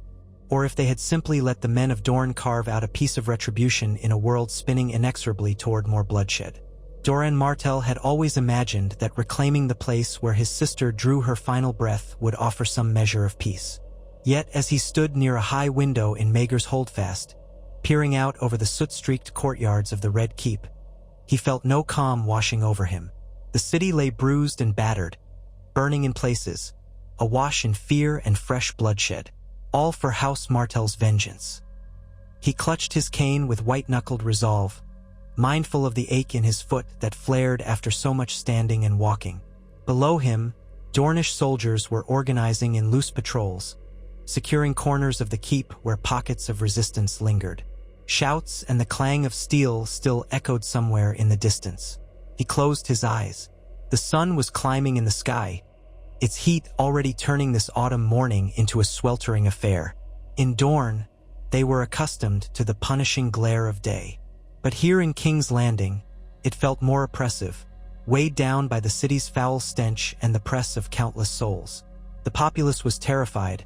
or if they had simply let the men of Dorne carve out a piece of retribution in a world spinning inexorably toward more bloodshed. Doran Martell had always imagined that reclaiming the place where his sister drew her final breath would offer some measure of peace. Yet, as he stood near a high window in Maegor's Holdfast, peering out over the soot-streaked courtyards of the Red Keep, he felt no calm washing over him. The city lay bruised and battered, burning in places, awash in fear and fresh bloodshed, all for House Martell's vengeance. He clutched his cane with white-knuckled resolve, mindful of the ache in his foot that flared after so much standing and walking. Below him, Dornish soldiers were organizing in loose patrols, securing corners of the keep where pockets of resistance lingered. Shouts and the clang of steel still echoed somewhere in the distance. He closed his eyes. The sun was climbing in the sky, its heat already turning this autumn morning into a sweltering affair. In Dorne, they were accustomed to the punishing glare of day. But here in King's Landing, it felt more oppressive, weighed down by the city's foul stench and the press of countless souls. The populace was terrified,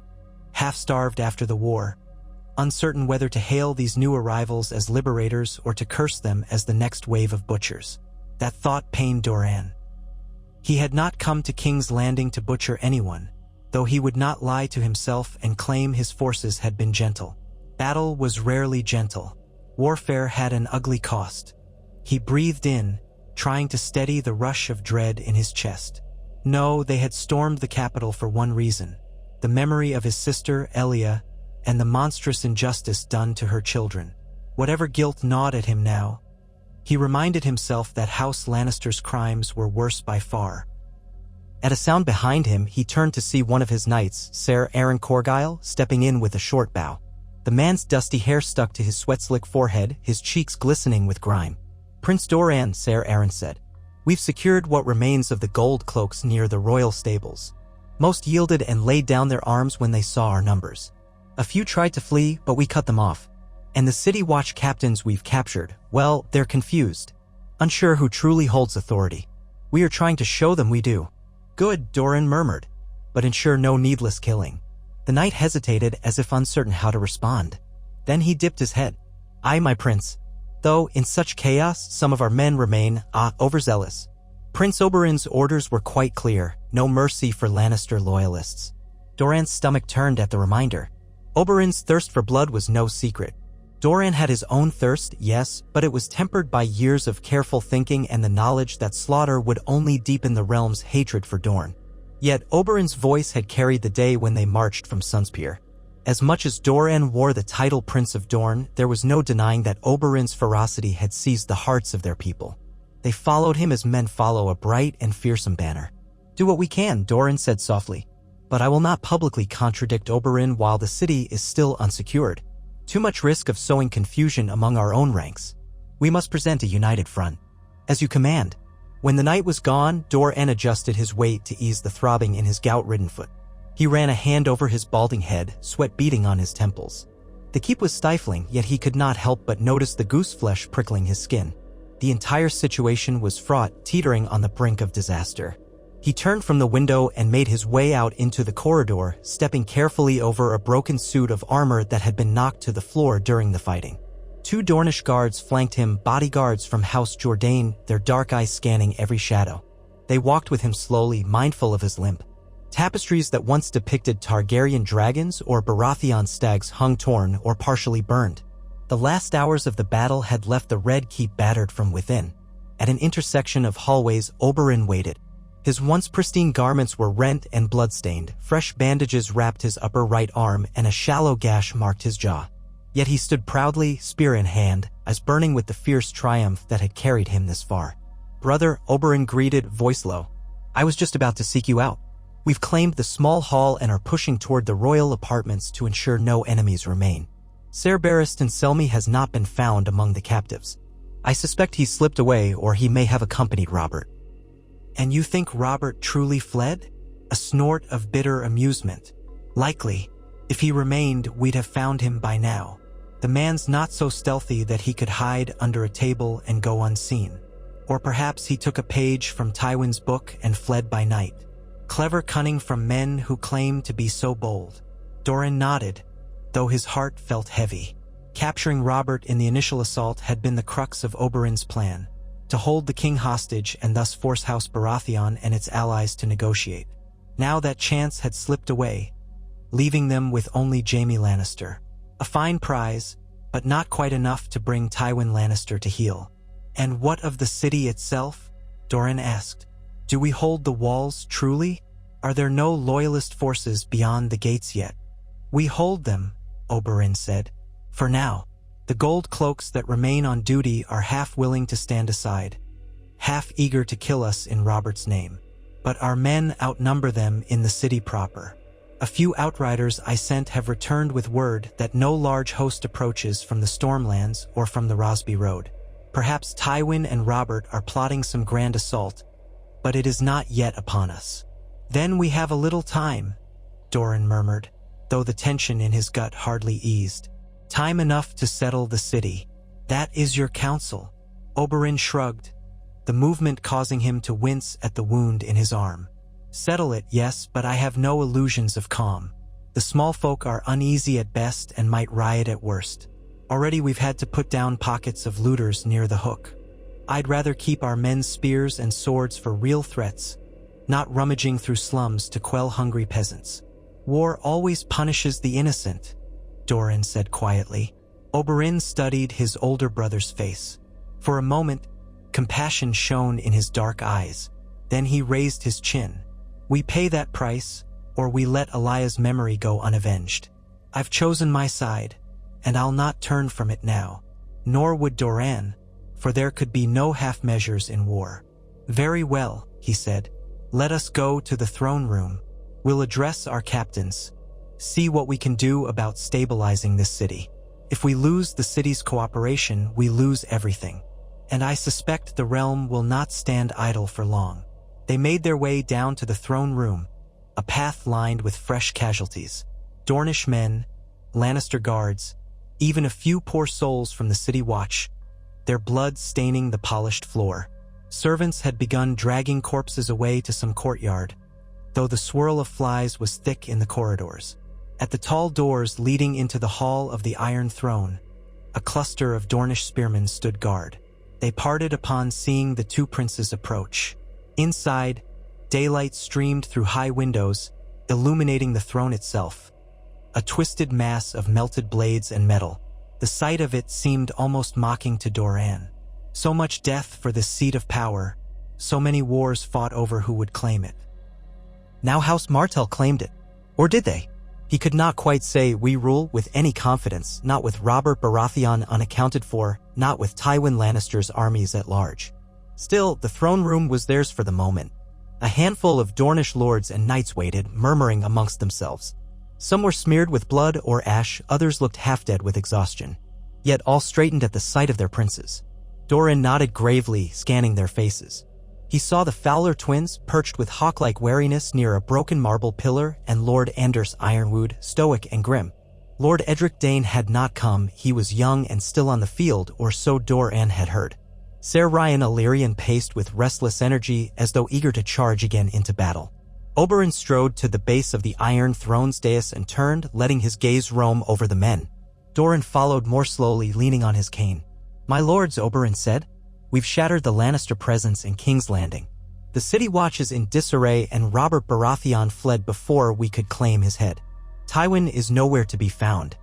half-starved after the war, uncertain whether to hail these new arrivals as liberators or to curse them as the next wave of butchers. That thought pained Doran. He had not come to King's Landing to butcher anyone, though he would not lie to himself and claim his forces had been gentle. Battle was rarely gentle. Warfare had an ugly cost. He breathed in, trying to steady the rush of dread in his chest. No, they had stormed the capital for one reason: the memory of his sister, Elia, and the monstrous injustice done to her children. Whatever guilt gnawed at him now, he reminded himself that House Lannister's crimes were worse by far. At a sound behind him, he turned to see one of his knights, Ser Aaron Corgyle, stepping in with a short bow. The man's dusty hair stuck to his sweat-slick forehead, his cheeks glistening with grime. "Prince Doran," Ser Aaron said, "we've secured what remains of the gold cloaks near the royal stables." Most yielded and laid down their arms when they saw our numbers. A few tried to flee, but we cut them off. And the city watch captains we've captured, well, they're confused, unsure who truly holds authority. We are trying to show them we do. "Good," Doran murmured, "but ensure no needless killing." The knight hesitated as if uncertain how to respond. Then he dipped his head. "Aye, my prince. Though, in such chaos, some of our men remain, overzealous." Prince Oberyn's orders were quite clear: no mercy for Lannister loyalists. Doran's stomach turned at the reminder. Oberyn's thirst for blood was no secret. Doran had his own thirst, yes, but it was tempered by years of careful thinking and the knowledge that slaughter would only deepen the realm's hatred for Dorne. Yet Oberyn's voice had carried the day when they marched from Sunspear. As much as Doran wore the title Prince of Dorne, there was no denying that Oberyn's ferocity had seized the hearts of their people. They followed him as men follow a bright and fearsome banner. "Do what we can," Doran said softly, "but I will not publicly contradict Oberyn while the city is still unsecured. Too much risk of sowing confusion among our own ranks. We must present a united front." "As you command." When the night was gone, Doran adjusted his weight to ease the throbbing in his gout-ridden foot. He ran a hand over his balding head, sweat beading on his temples. The keep was stifling, yet he could not help but notice the goose flesh prickling his skin. The entire situation was fraught, teetering on the brink of disaster. He turned from the window and made his way out into the corridor, stepping carefully over a broken suit of armor that had been knocked to the floor during the fighting. 2 Dornish guards flanked him, bodyguards from House Jourdain, their dark eyes scanning every shadow. They walked with him slowly, mindful of his limp. Tapestries that once depicted Targaryen dragons or Baratheon stags hung torn or partially burned. The last hours of the battle had left the Red Keep battered from within. At an intersection of hallways, Oberyn waited. His once pristine garments were rent and bloodstained, fresh bandages wrapped his upper right arm, and a shallow gash marked his jaw. Yet he stood proudly, spear in hand, as burning with the fierce triumph that had carried him this far. "Brother," Oberyn greeted, voice low, "I was just about to seek you out. We've claimed the small hall and are pushing toward the royal apartments to ensure no enemies remain. Ser Barristan Selmy has not been found among the captives. I suspect he slipped away, or he may have accompanied Robert." "And you think Robert truly fled?" A snort of bitter amusement. "Likely. If he remained, we'd have found him by now. The man's not so stealthy that he could hide under a table and go unseen. Or perhaps he took a page from Tywin's book and fled by night. Clever cunning from men who claim to be so bold." Doran nodded, though his heart felt heavy. Capturing Robert in the initial assault had been the crux of Oberyn's plan, to hold the king hostage and thus force House Baratheon and its allies to negotiate. Now that chance had slipped away, leaving them with only Jaime Lannister. A fine prize, but not quite enough to bring Tywin Lannister to heel. "And what of the city itself?" Doran asked. "Do we hold the walls truly? Are there no loyalist forces beyond the gates yet?" "We hold them," Oberyn said. "For now. The gold cloaks that remain on duty are half willing to stand aside, half eager to kill us in Robert's name. But our men outnumber them in the city proper. A few outriders I sent have returned with word that no large host approaches from the Stormlands or from the Rosby Road. Perhaps Tywin and Robert are plotting some grand assault, but it is not yet upon us." "Then we have a little time," Doran murmured, though the tension in his gut hardly eased. "Time enough to settle the city." "That is your counsel." Oberyn shrugged, the movement causing him to wince at the wound in his arm. "Settle it, yes, but I have no illusions of calm. The small folk are uneasy at best and might riot at worst. Already we've had to put down pockets of looters near the hook. I'd rather keep our men's spears and swords for real threats, not rummaging through slums to quell hungry peasants. War always punishes the innocent, Doran said quietly. Oberyn studied his older brother's face. For a moment, compassion shone in his dark eyes. Then he raised his chin. We pay that price, or we let Elia's memory go unavenged. I've chosen my side, and I'll not turn from it now. Nor would Doran, for there could be no half measures in war. Very well, he said. Let us go to the throne room. We'll address our captains. See what we can do about stabilizing this city. If we lose the city's cooperation, we lose everything. And I suspect the realm will not stand idle for long. They made their way down to the throne room, a path lined with fresh casualties. Dornish men, Lannister guards, even a few poor souls from the city watch, their blood staining the polished floor. Servants had begun dragging corpses away to some courtyard, though the swirl of flies was thick in the corridors. At the tall doors leading into the hall of the Iron Throne, a cluster of Dornish spearmen stood guard. They parted upon seeing the two princes approach. Inside, daylight streamed through high windows, illuminating the throne itself. A twisted mass of melted blades and metal. The sight of it seemed almost mocking to Doran. So much death for this seat of power, so many wars fought over who would claim it. Now House Martell claimed it. Or did they? He could not quite say we rule with any confidence, not with Robert Baratheon unaccounted for, not with Tywin Lannister's armies at large. Still, the throne room was theirs for the moment. A handful of Dornish lords and knights waited, murmuring amongst themselves. Some were smeared with blood or ash, others looked half-dead with exhaustion. Yet all straightened at the sight of their princes. Doran nodded gravely, scanning their faces. He saw the Fowler twins perched with hawk-like wariness near a broken marble pillar, and Lord Anders Ironwood, stoic and grim. Lord Edric Dane had not come, he was young and still on the field, or so Doran had heard. Ser Ryan Illyrian paced with restless energy as though eager to charge again into battle. Oberyn strode to the base of the Iron Throne's dais and turned, letting his gaze roam over the men. Doran followed more slowly, leaning on his cane. "My lords," Oberyn said, "we've shattered the Lannister presence in King's Landing. The city watch is in disarray and Robert Baratheon fled before we could claim his head. Tywin is nowhere to be found.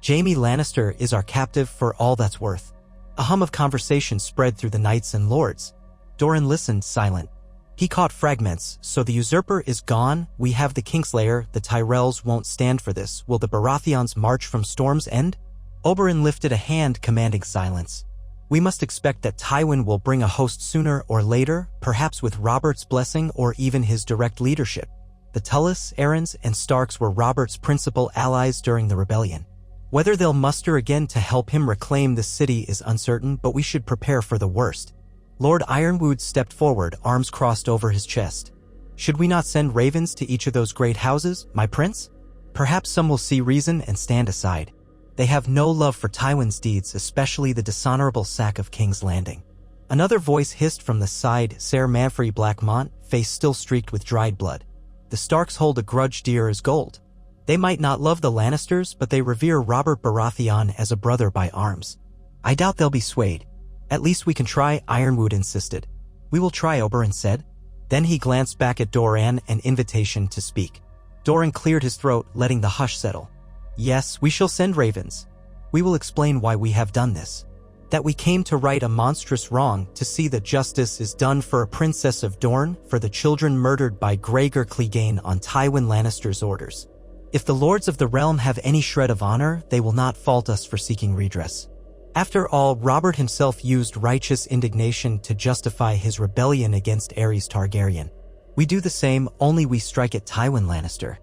Jaime Lannister is our captive for all that's worth." A hum of conversation spread through the knights and lords. Doran listened, silent. He caught fragments. "So the usurper is gone, we have the Kingslayer, the Tyrells won't stand for this. Will the Baratheons march from Storm's End?" Oberyn lifted a hand commanding silence. "We must expect that Tywin will bring a host sooner or later, perhaps with Robert's blessing or even his direct leadership. The Tullys, Arryns, and Starks were Robert's principal allies during the rebellion. Whether they'll muster again to help him reclaim the city is uncertain, but we should prepare for the worst." Lord Ironwood stepped forward, arms crossed over his chest. "Should we not send ravens to each of those great houses, my prince? Perhaps some will see reason and stand aside. They have no love for Tywin's deeds, especially the dishonorable sack of King's Landing." Another voice hissed from the side, Ser Manfrey Blackmont, face still streaked with dried blood. "The Starks hold a grudge dear as gold. They might not love the Lannisters, but they revere Robert Baratheon as a brother by arms. I doubt they'll be swayed. At least we can try," Ironwood insisted. "We will try," Oberyn said. Then he glanced back at Doran, an invitation to speak. Doran cleared his throat, letting the hush settle. "Yes, we shall send ravens. We will explain why we have done this. That we came to right a monstrous wrong, to see that justice is done for a princess of Dorne, for the children murdered by Gregor Clegane on Tywin Lannister's orders. If the lords of the realm have any shred of honor, they will not fault us for seeking redress. After all, Robert himself used righteous indignation to justify his rebellion against Aerys Targaryen. We do the same, only we strike at Tywin Lannister."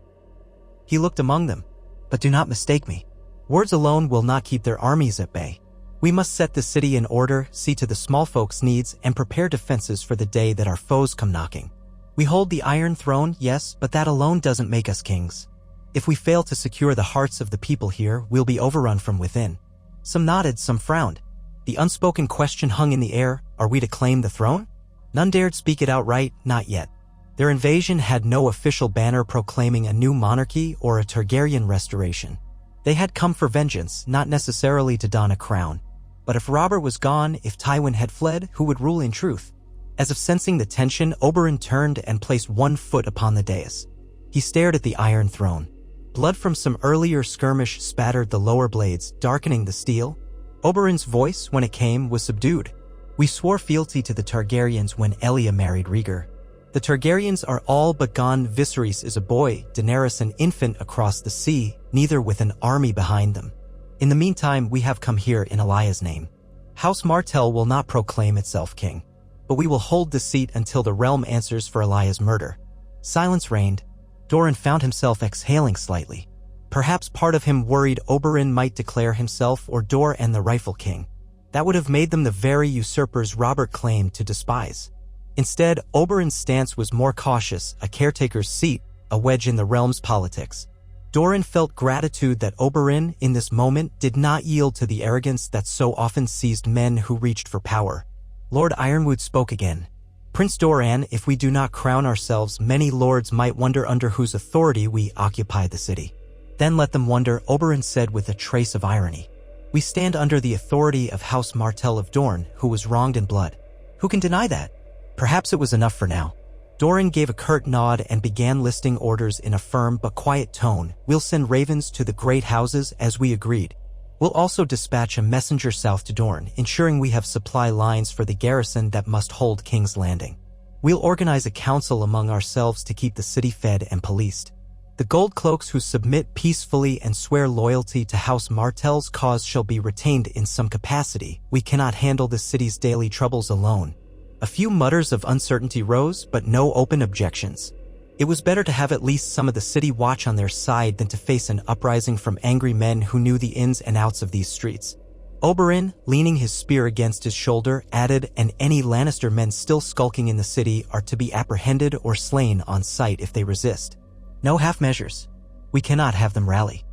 He looked among them. "But do not mistake me. Words alone will not keep their armies at bay. We must set the city in order, see to the small folks' needs, and prepare defenses for the day that our foes come knocking. We hold the Iron Throne, yes, but that alone doesn't make us kings. If we fail to secure the hearts of the people here, we'll be overrun from within." Some nodded, some frowned. The unspoken question hung in the air, are we to claim the throne? None dared speak it outright, not yet. Their invasion had no official banner proclaiming a new monarchy or a Targaryen restoration. They had come for vengeance, not necessarily to don a crown. But if Robert was gone, if Tywin had fled, who would rule in truth? As if sensing the tension, Oberyn turned and placed one foot upon the dais. He stared at the Iron Throne. Blood from some earlier skirmish spattered the lower blades, darkening the steel. Oberyn's voice, when it came, was subdued. We swore fealty to the Targaryens when Elia married Rhaegar. The Targaryens are all but gone. Viserys is a boy, Daenerys an infant across the sea, neither with an army behind them. In the meantime, we have come here in Elia's name. House Martell will not proclaim itself king, but we will hold the seat until the realm answers for Elia's murder. Silence reigned. Doran found himself exhaling slightly. Perhaps part of him worried Oberyn might declare himself or Doran the rightful king. That would have made them the very usurpers Robert claimed to despise. Instead, Oberyn's stance was more cautious, a caretaker's seat, a wedge in the realm's politics. Doran felt gratitude that Oberyn, in this moment, did not yield to the arrogance that so often seized men who reached for power. Lord Ironwood spoke again. Prince Doran, if we do not crown ourselves, many lords might wonder under whose authority we occupy the city. Then let them wonder, Oberyn said with a trace of irony. We stand under the authority of House Martell of Dorne, who was wronged in blood. Who can deny that? Perhaps it was enough for now. Doran gave a curt nod and began listing orders in a firm but quiet tone. We'll send ravens to the great houses as we agreed. We'll also dispatch a messenger south to Dorne, ensuring we have supply lines for the garrison that must hold King's Landing. We'll organize a council among ourselves to keep the city fed and policed. The gold cloaks who submit peacefully and swear loyalty to House Martell's cause shall be retained in some capacity. We cannot handle the city's daily troubles alone. A few mutters of uncertainty rose, but no open objections. It was better to have at least some of the city watch on their side than to face an uprising from angry men who knew the ins and outs of these streets. Oberyn, leaning his spear against his shoulder, added, and any Lannister men still skulking in the city are to be apprehended or slain on sight if they resist. No half measures. We cannot have them rally.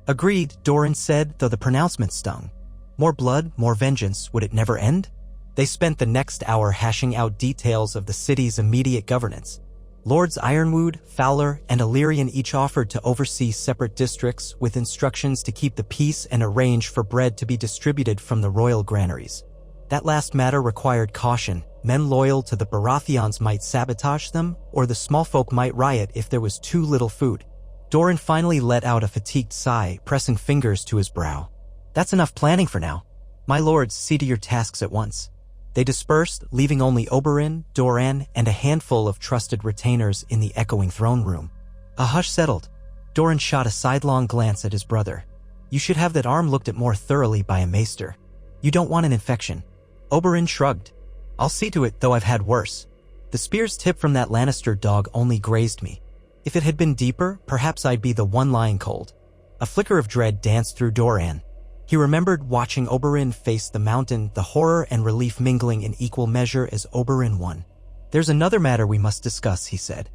Agreed, Doran said, though the pronouncement stung. More blood, more vengeance, would it never end? They spent the next hour hashing out details of the city's immediate governance. Lords Ironwood, Fowler, and Illyrian each offered to oversee separate districts with instructions to keep the peace and arrange for bread to be distributed from the royal granaries. That last matter required caution. Men loyal to the Baratheons might sabotage them, or the small folk might riot if there was too little food. Doran finally let out a fatigued sigh, pressing fingers to his brow. That's enough planning for now. My lords, see to your tasks at once. They dispersed, leaving only Oberyn, Doran, and a handful of trusted retainers in the echoing throne room. A hush settled. Doran shot a sidelong glance at his brother. You should have that arm looked at more thoroughly by a maester. You don't want an infection. Oberyn shrugged. I'll see to it, though I've had worse. The spear's tip from that Lannister dog only grazed me. If it had been deeper, perhaps I'd be the one lying cold. A flicker of dread danced through Doran. He remembered watching Oberyn face the mountain, the horror and relief mingling in equal measure as Oberyn won. There's another matter we must discuss, he said.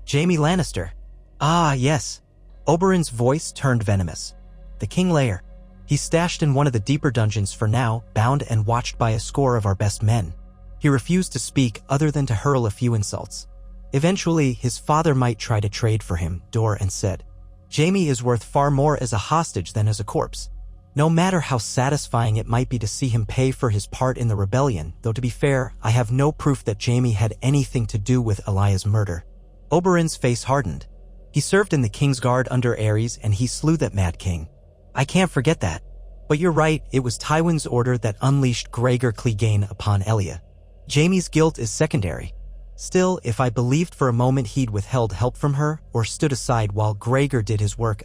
Jaime Lannister. Ah, yes. Oberyn's voice turned venomous. The King Lair. He's stashed in one of the deeper dungeons for now, bound and watched by a score of our best men. He refused to speak other than to hurl a few insults. Eventually, his father might try to trade for him, Doran said. Jaime is worth far more as a hostage than as a corpse. No matter how satisfying it might be to see him pay for his part in the rebellion, though to be fair, I have no proof that Jaime had anything to do with Elia's murder. Oberyn's face hardened. He served in the King's Guard under Aerys and he slew that Mad King. I can't forget that. But you're right, it was Tywin's order that unleashed Gregor Clegane upon Elia. Jaime's guilt is secondary. Still, if I believed for a moment he'd withheld help from her or stood aside while Gregor did his work,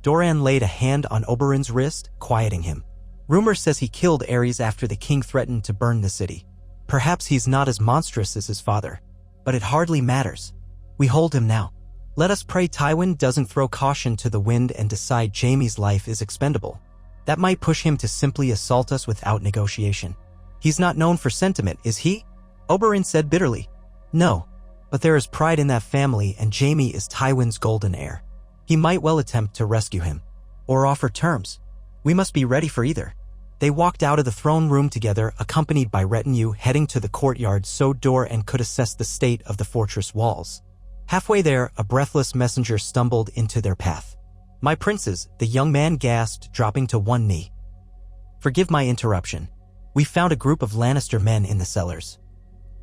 Doran laid a hand on Oberyn's wrist, quieting him. Rumor says he killed Aerys after the king threatened to burn the city. Perhaps he's not as monstrous as his father, but it hardly matters. We hold him now. Let us pray Tywin doesn't throw caution to the wind and decide Jaime's life is expendable. That might push him to simply assault us without negotiation. He's not known for sentiment, is he? Oberyn said bitterly. No, but there is pride in that family and Jaime is Tywin's golden heir. He might well attempt to rescue him, or offer terms. We must be ready for either. They walked out of the throne room together, accompanied by retinue, heading to the courtyard so Doran could assess the state of the fortress walls. Halfway there, a breathless messenger stumbled into their path. "My princes," the young man gasped, dropping to one knee. "Forgive my interruption. We found a group of Lannister men in the cellars.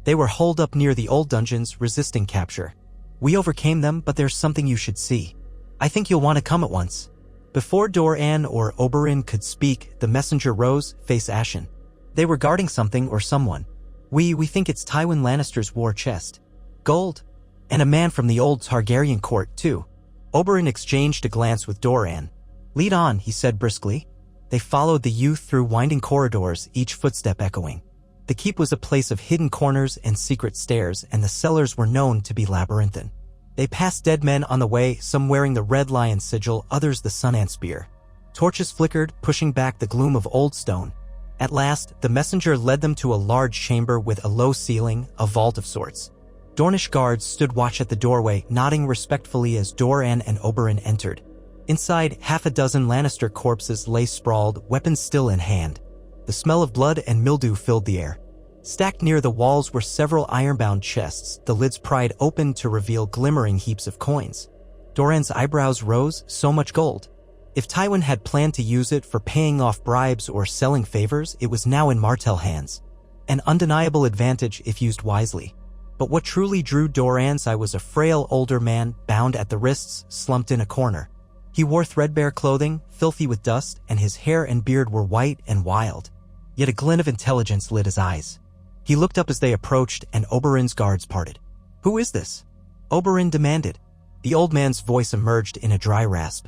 They were holed up near the old dungeons, resisting capture. We overcame them, but there's something you should see. I think you'll want to come at once." Before Doran or Oberyn could speak, the messenger rose, face ashen. "They were guarding something or someone. We think it's Tywin Lannister's war chest. Gold. And a man from the old Targaryen court, too." Oberyn exchanged a glance with Doran. "Lead on," he said briskly. They followed the youth through winding corridors, each footstep echoing. The keep was a place of hidden corners and secret stairs, and the cellars were known to be labyrinthine. They passed dead men on the way, some wearing the Red Lion sigil, others the Sun Ant spear. Torches flickered, pushing back the gloom of old stone. At last, the messenger led them to a large chamber with a low ceiling, a vault of sorts. Dornish guards stood watch at the doorway, nodding respectfully as Doran and Oberyn entered. Inside, half a dozen Lannister corpses lay sprawled, weapons still in hand. The smell of blood and mildew filled the air. Stacked near the walls were several iron-bound chests, the lids pried open to reveal glimmering heaps of coins. Doran's eyebrows rose, so much gold. If Tywin had planned to use it for paying off bribes or selling favors, it was now in Martell hands. An undeniable advantage if used wisely. But what truly drew Doran's eye was a frail older man, bound at the wrists, slumped in a corner. He wore threadbare clothing, filthy with dust, and his hair and beard were white and wild. Yet a glint of intelligence lit his eyes. He looked up as they approached, and Oberyn's guards parted. "Who is this?" Oberyn demanded. The old man's voice emerged in a dry rasp.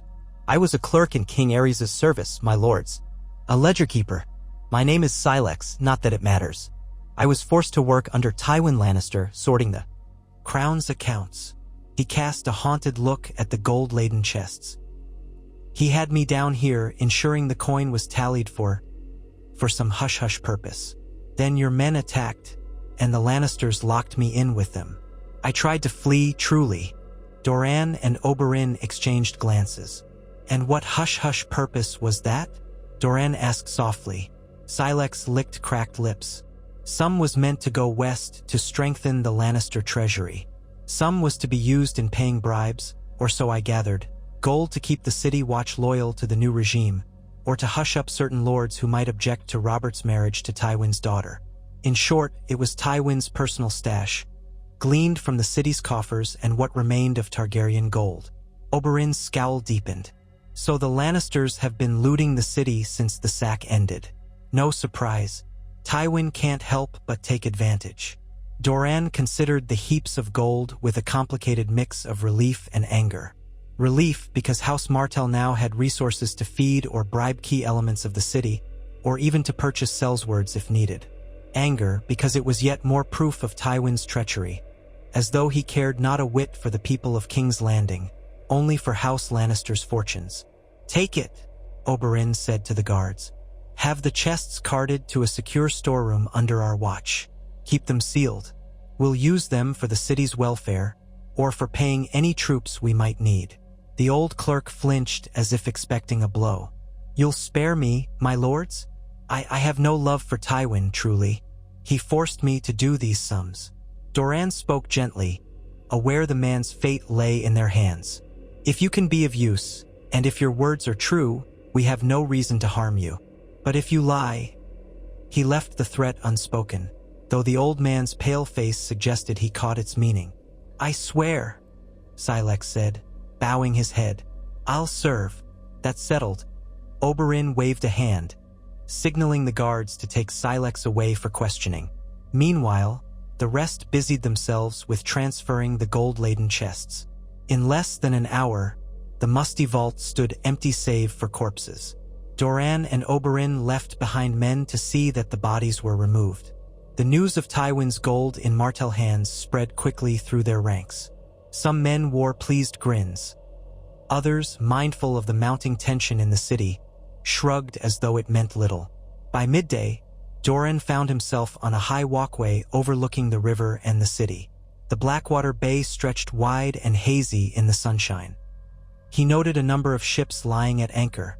"I was a clerk in King Aerys' service, my lords. A ledger keeper. My name is Silex, not that it matters. I was forced to work under Tywin Lannister, sorting the crown's accounts." He cast a haunted look at the gold-laden chests. "He had me down here, ensuring the coin was tallied for some hush-hush purpose. Then your men attacked, and the Lannisters locked me in with them. I tried to flee, truly." Doran and Oberyn exchanged glances. "And what hush-hush purpose was that?" Doran asked softly. Silex licked cracked lips. "Some was meant to go west to strengthen the Lannister treasury. Some was to be used in paying bribes, or so I gathered. Gold to keep the city watch loyal to the new regime, or to hush up certain lords who might object to Robert's marriage to Tywin's daughter. In short, it was Tywin's personal stash, gleaned from the city's coffers and what remained of Targaryen gold." Oberyn's scowl deepened. "So the Lannisters have been looting the city since the sack ended. No surprise. Tywin can't help but take advantage." Doran considered the heaps of gold with a complicated mix of relief and anger. Relief because House Martell now had resources to feed or bribe key elements of the city, or even to purchase sellswords if needed. Anger because it was yet more proof of Tywin's treachery, as though he cared not a whit for the people of King's Landing, only for House Lannister's fortunes. "Take it," Oberyn said to the guards. "Have the chests carted to a secure storeroom under our watch. Keep them sealed. We'll use them for the city's welfare, or for paying any troops we might need." The old clerk flinched as if expecting a blow. "You'll spare me, my lords? I have no love for Tywin, truly. He forced me to do these sums." Doran spoke gently, aware the man's fate lay in their hands. "If you can be of use, and if your words are true, we have no reason to harm you. But if you lie—" He left the threat unspoken, though the old man's pale face suggested he caught its meaning. "I swear," Silex said, bowing his head. "I'll serve." "That's settled." Oberyn waved a hand, signaling the guards to take Silex away for questioning. Meanwhile, the rest busied themselves with transferring the gold-laden chests. In less than an hour, the musty vault stood empty save for corpses. Doran and Oberyn left behind men to see that the bodies were removed. The news of Tywin's gold in Martell hands spread quickly through their ranks. Some men wore pleased grins. Others, mindful of the mounting tension in the city, shrugged as though it meant little. By midday, Doran found himself on a high walkway overlooking the river and the city. The Blackwater Bay stretched wide and hazy in the sunshine. He noted a number of ships lying at anchor,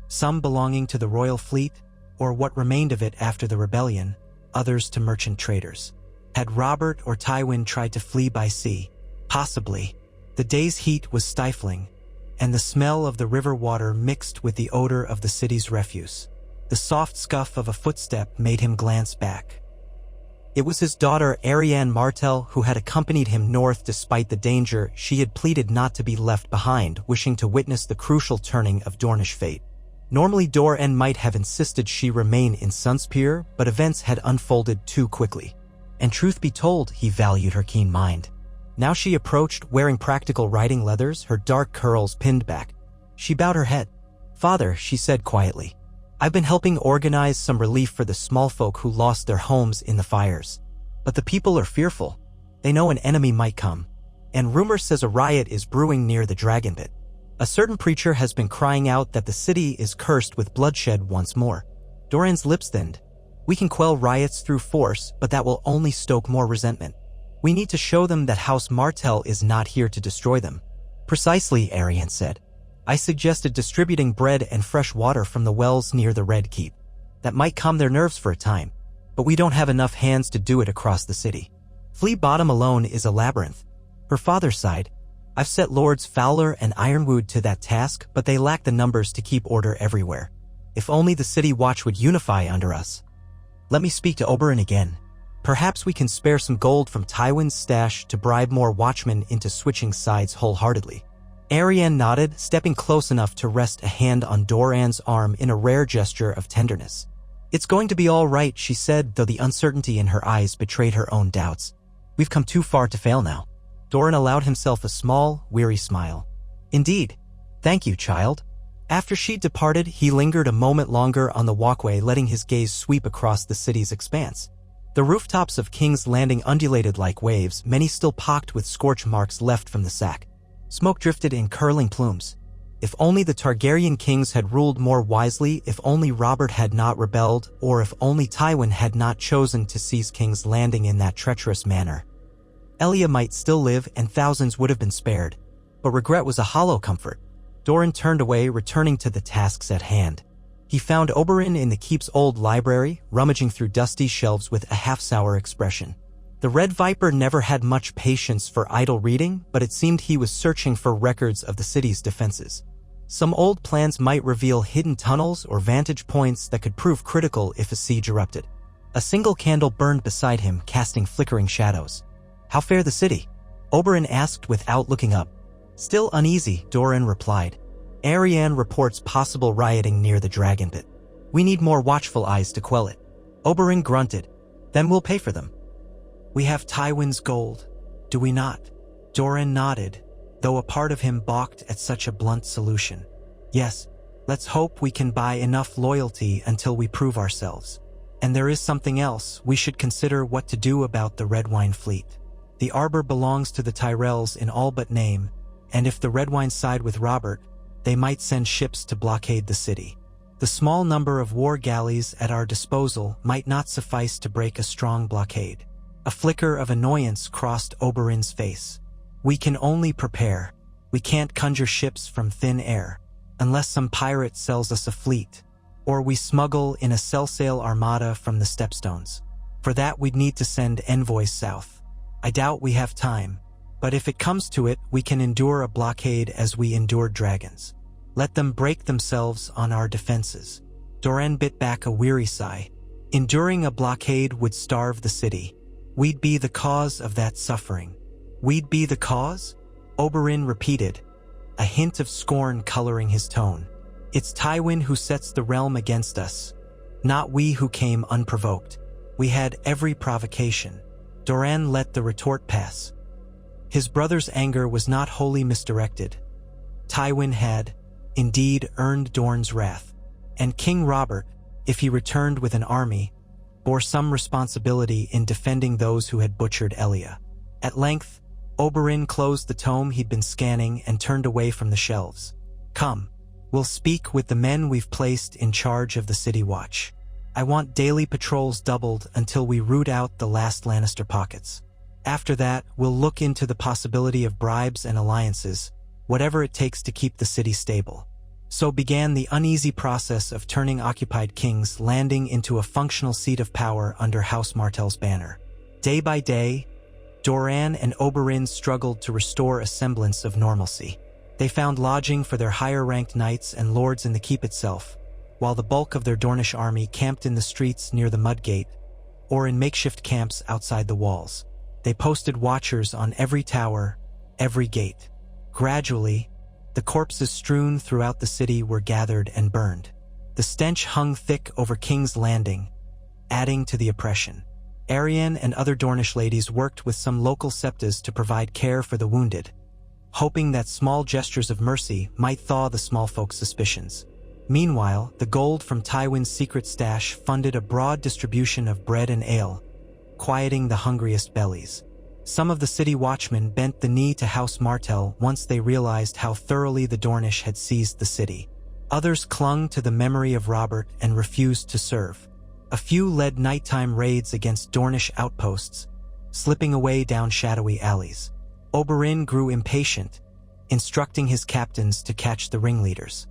some belonging to the royal fleet, or what remained of it after the rebellion, others to merchant traders. Had Robert or Tywin tried to flee by sea? Possibly. The day's heat was stifling, and the smell of the river water mixed with the odor of the city's refuse. The soft scuff of a footstep made him glance back. It was his daughter Arianne Martell who had accompanied him north despite the danger. She had pleaded not to be left behind, wishing to witness the crucial turning of Dornish fate. Normally Doran might have insisted she remain in Sunspear, but events had unfolded too quickly. And truth be told, he valued her keen mind. Now she approached, wearing practical riding leathers, her dark curls pinned back. She bowed her head. "Father," she said quietly, "I've been helping organize some relief for the small folk who lost their homes in the fires. But the people are fearful. They know an enemy might come. And rumor says a riot is brewing near the Dragon Pit. A certain preacher has been crying out that the city is cursed with bloodshed once more." Doran's lips thinned. "We can quell riots through force, but that will only stoke more resentment. We need to show them that House Martell is not here to destroy them." "Precisely," Arianne said. "I suggested distributing bread and fresh water from the wells near the Red Keep. That might calm their nerves for a time, but we don't have enough hands to do it across the city. Flea Bottom alone is a labyrinth." Her father sighed. "I've set Lords Fowler and Ironwood to that task, but they lack the numbers to keep order everywhere. If only the City Watch would unify under us. Let me speak to Oberyn again. Perhaps we can spare some gold from Tywin's stash to bribe more watchmen into switching sides wholeheartedly." Arianne nodded, stepping close enough to rest a hand on Doran's arm in a rare gesture of tenderness. "It's going to be all right," she said, though the uncertainty in her eyes betrayed her own doubts. "We've come too far to fail now." Doran allowed himself a small, weary smile. "Indeed. Thank you, child." After she departed, he lingered a moment longer on the walkway, letting his gaze sweep across the city's expanse. The rooftops of King's Landing undulated like waves, many still pocked with scorch marks left from the sack. Smoke drifted in curling plumes. If only the Targaryen kings had ruled more wisely, if only Robert had not rebelled, or if only Tywin had not chosen to seize King's Landing in that treacherous manner. Elia might still live and thousands would have been spared, but regret was a hollow comfort. Doran turned away, returning to the tasks at hand. He found Oberyn in the keep's old library, rummaging through dusty shelves with a half-sour expression. The Red Viper never had much patience for idle reading, but it seemed he was searching for records of the city's defenses. Some old plans might reveal hidden tunnels or vantage points that could prove critical if a siege erupted. A single candle burned beside him, casting flickering shadows. "How fare the city?" Oberyn asked without looking up. "Still uneasy," Doran replied. "Arianne reports possible rioting near the Dragon Pit. We need more watchful eyes to quell it." Oberyn grunted. "Then we'll pay for them." "We have Tywin's gold, do we not?" Doran nodded, though a part of him balked at such a blunt solution. "Yes, let's hope we can buy enough loyalty until we prove ourselves. And there is something else. We should consider what to do about the Redwyne fleet. The Arbor belongs to the Tyrells in all but name, and if the Redwyne side with Robert, they might send ships to blockade the city. The small number of war galleys at our disposal might not suffice to break a strong blockade." A flicker of annoyance crossed Oberyn's face. "We can only prepare. We can't conjure ships from thin air, unless some pirate sells us a fleet, or we smuggle in a sell-sail armada from the Stepstones. For that we'd need to send envoys south. I doubt we have time, but if it comes to it, we can endure a blockade as we endured dragons. Let them break themselves on our defenses." Doran bit back a weary sigh. "Enduring a blockade would starve the city. We'd be the cause of that suffering." "We'd be the cause?" Oberyn repeated, a hint of scorn coloring his tone. "It's Tywin who sets the realm against us, not we who came unprovoked. We had every provocation." Doran let the retort pass. His brother's anger was not wholly misdirected. Tywin had, indeed, earned Dorne's wrath, and King Robert, if he returned with an army, bore some responsibility in defending those who had butchered Elia. At length, Oberyn closed the tome he'd been scanning and turned away from the shelves. "Come, we'll speak with the men we've placed in charge of the City Watch. I want daily patrols doubled until we root out the last Lannister pockets. After that, we'll look into the possibility of bribes and alliances, whatever it takes to keep the city stable." So began the uneasy process of turning occupied King's Landing into a functional seat of power under House Martell's banner. Day by day, Doran and Oberyn struggled to restore a semblance of normalcy. They found lodging for their higher-ranked knights and lords in the keep itself, while the bulk of their Dornish army camped in the streets near the Mudgate or in makeshift camps outside the walls. They posted watchers on every tower, every gate. Gradually, the corpses strewn throughout the city were gathered and burned. The stench hung thick over King's Landing, adding to the oppression. Arianne and other Dornish ladies worked with some local septas to provide care for the wounded, hoping that small gestures of mercy might thaw the small folk's suspicions. Meanwhile, the gold from Tywin's secret stash funded a broad distribution of bread and ale, quieting the hungriest bellies. Some of the city watchmen bent the knee to House Martell once they realized how thoroughly the Dornish had seized the city. Others clung to the memory of Robert and refused to serve. A few led nighttime raids against Dornish outposts, slipping away down shadowy alleys. Oberyn grew impatient, instructing his captains to catch the ringleaders.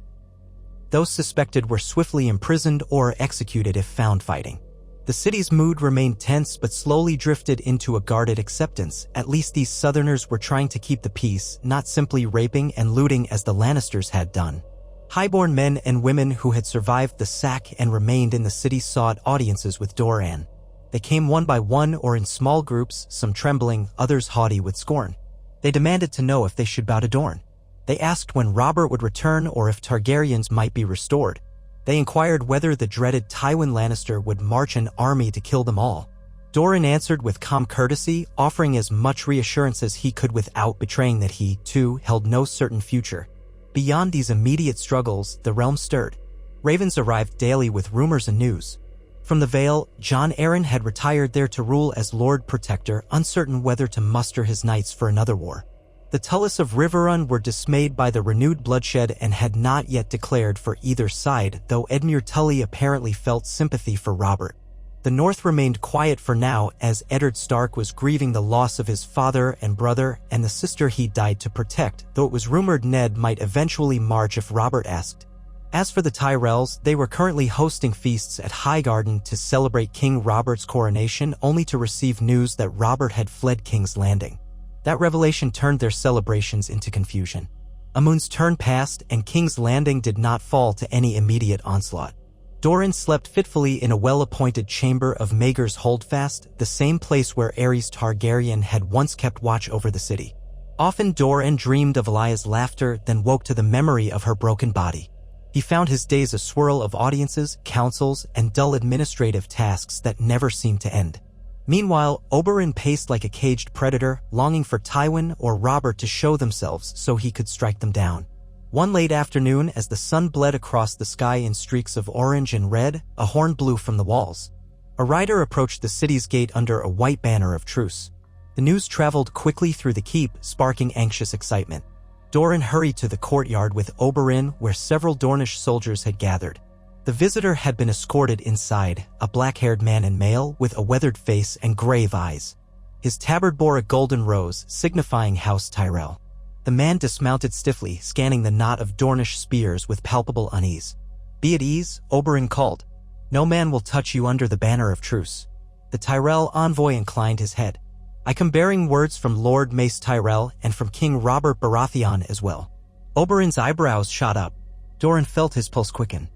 Those suspected were swiftly imprisoned or executed if found fighting. The city's mood remained tense but slowly drifted into a guarded acceptance. At least these Southerners were trying to keep the peace, not simply raping and looting as the Lannisters had done. Highborn men and women who had survived the sack and remained in the city sought audiences with Doran. They came one by one or in small groups, some trembling, others haughty with scorn. They demanded to know if they should bow to Doran. They asked when Robert would return or if Targaryens might be restored. They inquired whether the dreaded Tywin Lannister would march an army to kill them all. Doran answered with calm courtesy, offering as much reassurance as he could without betraying that he, too, held no certain future. Beyond these immediate struggles, the realm stirred. Ravens arrived daily with rumors and news. From the Vale, Jon Arryn had retired there to rule as Lord Protector, uncertain whether to muster his knights for another war. The Tullus of Riverrun were dismayed by the renewed bloodshed and had not yet declared for either side, though Edmure Tully apparently felt sympathy for Robert. The North remained quiet for now, as Eddard Stark was grieving the loss of his father and brother and the sister he died to protect, though it was rumored Ned might eventually march if Robert asked. As for the Tyrells, they were currently hosting feasts at Highgarden to celebrate King Robert's coronation, only to receive news that Robert had fled King's Landing. That revelation turned their celebrations into confusion. A moon's turn passed, and King's Landing did not fall to any immediate onslaught. Doran slept fitfully in a well-appointed chamber of Maegor's Holdfast, the same place where Aerys Targaryen had once kept watch over the city. Often Doran dreamed of Elia's laughter, then woke to the memory of her broken body. He found his days a swirl of audiences, councils, and dull administrative tasks that never seemed to end. Meanwhile, Oberyn paced like a caged predator, longing for Tywin or Robert to show themselves so he could strike them down. One late afternoon, as the sun bled across the sky in streaks of orange and red, a horn blew from the walls. A rider approached the city's gate under a white banner of truce. The news traveled quickly through the keep, sparking anxious excitement. Doran hurried to the courtyard with Oberyn, where several Dornish soldiers had gathered. The visitor had been escorted inside, a black-haired man in mail with a weathered face and grave eyes. His tabard bore a golden rose, signifying House Tyrell. The man dismounted stiffly, scanning the knot of Dornish spears with palpable unease. "Be at ease," Oberyn called. "No man will touch you under the banner of truce." The Tyrell envoy inclined his head. "I come bearing words from Lord Mace Tyrell and from King Robert Baratheon as well." Oberyn's eyebrows shot up. Doran felt his pulse quicken.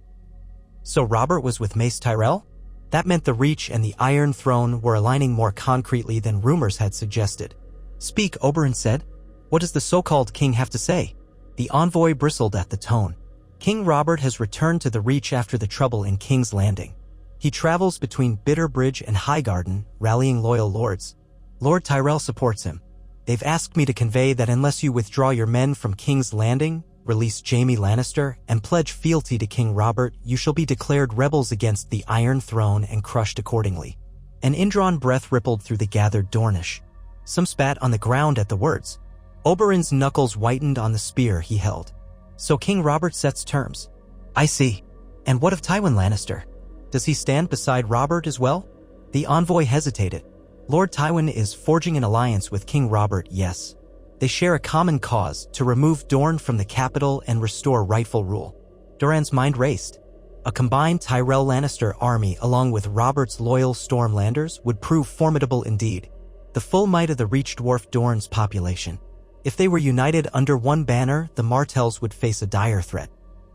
So Robert was with Mace Tyrell? That meant the Reach and the Iron Throne were aligning more concretely than rumors had suggested. "Speak," Oberyn said. "What does the so-called king have to say?" The envoy bristled at the tone. "King Robert has returned to the Reach after the trouble in King's Landing. He travels between Bitterbridge and Highgarden, rallying loyal lords. Lord Tyrell supports him. They've asked me to convey that unless you withdraw your men from King's Landing, release Jaime Lannister, and pledge fealty to King Robert, you shall be declared rebels against the Iron Throne and crushed accordingly." An indrawn breath rippled through the gathered Dornish. Some spat on the ground at the words. Oberyn's knuckles whitened on the spear he held. "So King Robert sets terms. I see. And what of Tywin Lannister? Does he stand beside Robert as well?" The envoy hesitated. "Lord Tywin is forging an alliance with King Robert, yes. They share a common cause, to remove Dorne from the capital and restore rightful rule. Doran's mind raced. A combined Tyrell Lannister army along with Robert's loyal Stormlanders would prove formidable indeed. The full might of the Reach dwarfed Doran's population. If they were united under one banner, the Martells would face a dire threat.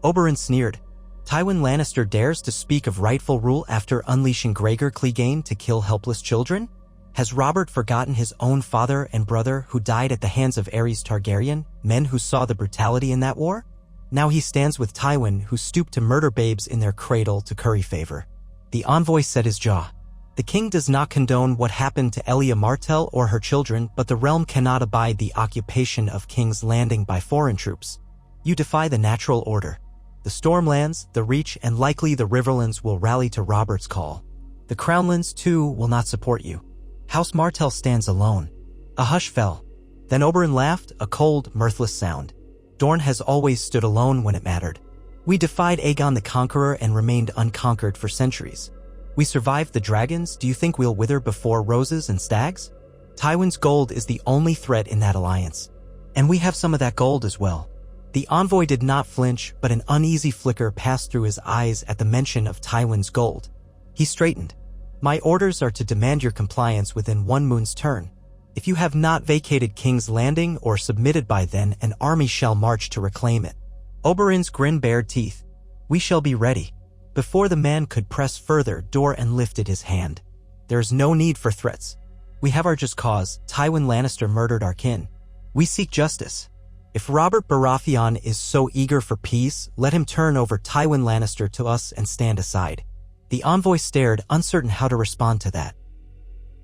Oberyn sneered. Tywin Lannister dares to speak of rightful rule after unleashing Gregor Clegane to kill helpless children? Has Robert forgotten his own father and brother who died at the hands of Aerys Targaryen, men who saw the brutality in that war? Now he stands with Tywin, who stooped to murder babes in their cradle to curry favor. The envoy set his jaw. The king does not condone what happened to Elia Martell or her children, but the realm cannot abide the occupation of King's Landing by foreign troops. You defy the natural order. The Stormlands, the Reach, and likely the Riverlands will rally to Robert's call. The Crownlands, too, will not support you. House Martell stands alone. A hush fell. Then Oberyn laughed, a cold, mirthless sound. Dorne has always stood alone when it mattered. We defied Aegon the Conqueror and remained unconquered for centuries. We survived the dragons. Do you think we'll wither before roses and stags? Tywin's gold is the only threat in that alliance. And we have some of that gold as well. The envoy did not flinch, but an uneasy flicker passed through his eyes at the mention of Tywin's gold. He straightened. My orders are to demand your compliance within one moon's turn. If you have not vacated King's Landing or submitted by then, an army shall march to reclaim it. Oberyn's grin bared teeth. We shall be ready. Before the man could press further, Doran lifted his hand. There is no need for threats. We have our just cause. Tywin Lannister murdered our kin. We seek justice. If Robert Baratheon is so eager for peace, let him turn over Tywin Lannister to us and stand aside. The envoy stared, uncertain how to respond to that.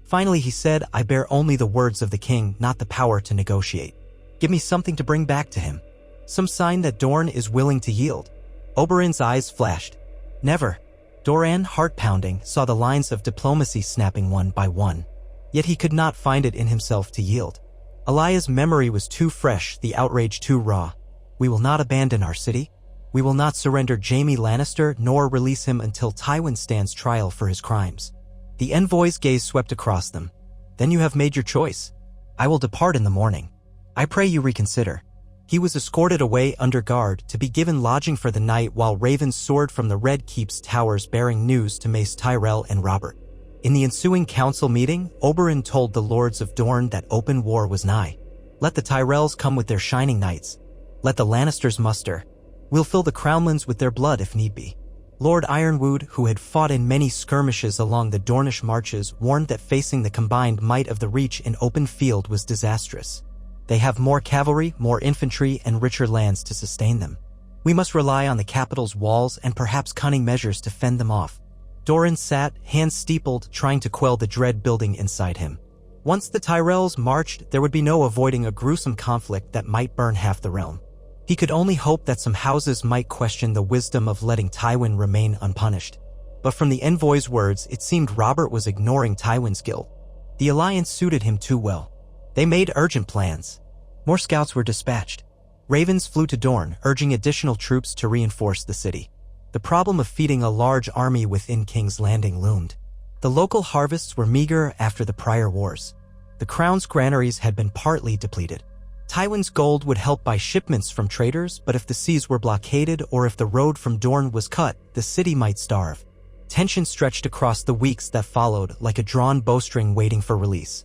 Finally he said, I bear only the words of the king, not the power to negotiate. Give me something to bring back to him. Some sign that Dorne is willing to yield. Oberyn's eyes flashed. Never. Doran, heart-pounding, saw the lines of diplomacy snapping one by one. Yet he could not find it in himself to yield. Elia's memory was too fresh, the outrage too raw. We will not abandon our city. We will not surrender Jaime Lannister, nor release him until Tywin stands trial for his crimes. The envoy's gaze swept across them. Then you have made your choice. I will depart in the morning. I pray you reconsider. He was escorted away under guard to be given lodging for the night while ravens soared from the Red Keep's towers bearing news to Mace Tyrell and Robert. In the ensuing council meeting, Oberyn told the lords of Dorne that open war was nigh. Let the Tyrells come with their shining knights. Let the Lannisters muster. We'll fill the Crownlands with their blood if need be. Lord Ironwood, who had fought in many skirmishes along the Dornish marches, warned that facing the combined might of the Reach in open field was disastrous. They have more cavalry, more infantry, and richer lands to sustain them. We must rely on the capital's walls and perhaps cunning measures to fend them off. Doran sat, hands steepled, trying to quell the dread building inside him. Once the Tyrells marched, there would be no avoiding a gruesome conflict that might burn half the realm. He could only hope that some houses might question the wisdom of letting Tywin remain unpunished. But from the envoy's words, it seemed Robert was ignoring Tywin's guilt. The alliance suited him too well. They made urgent plans. More scouts were dispatched. Ravens flew to Dorne, urging additional troops to reinforce the city. The problem of feeding a large army within King's Landing loomed. The local harvests were meager after the prior wars. The crown's granaries had been partly depleted. Tywin's gold would help buy shipments from traders, but if the seas were blockaded or if the road from Dorne was cut, the city might starve. Tension stretched across the weeks that followed, like a drawn bowstring waiting for release.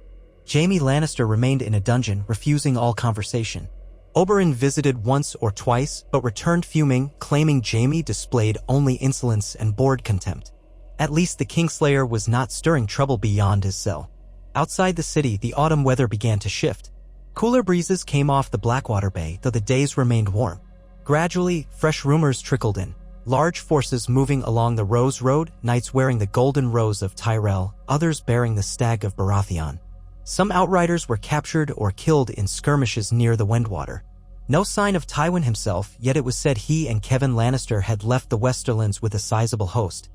Jaime Lannister remained in a dungeon, refusing all conversation. Oberyn visited once or twice, but returned fuming, claiming Jaime displayed only insolence and bored contempt. At least the Kingslayer was not stirring trouble beyond his cell. Outside the city, the autumn weather began to shift. Cooler breezes came off the Blackwater Bay, though the days remained warm. Gradually, fresh rumors trickled in. Large forces moving along the Rose Road, knights wearing the golden rose of Tyrell, others bearing the stag of Baratheon. Some outriders were captured or killed in skirmishes near the Wendwater. No sign of Tywin himself, yet it was said he and Kevan Lannister had left the Westerlands with a sizable host.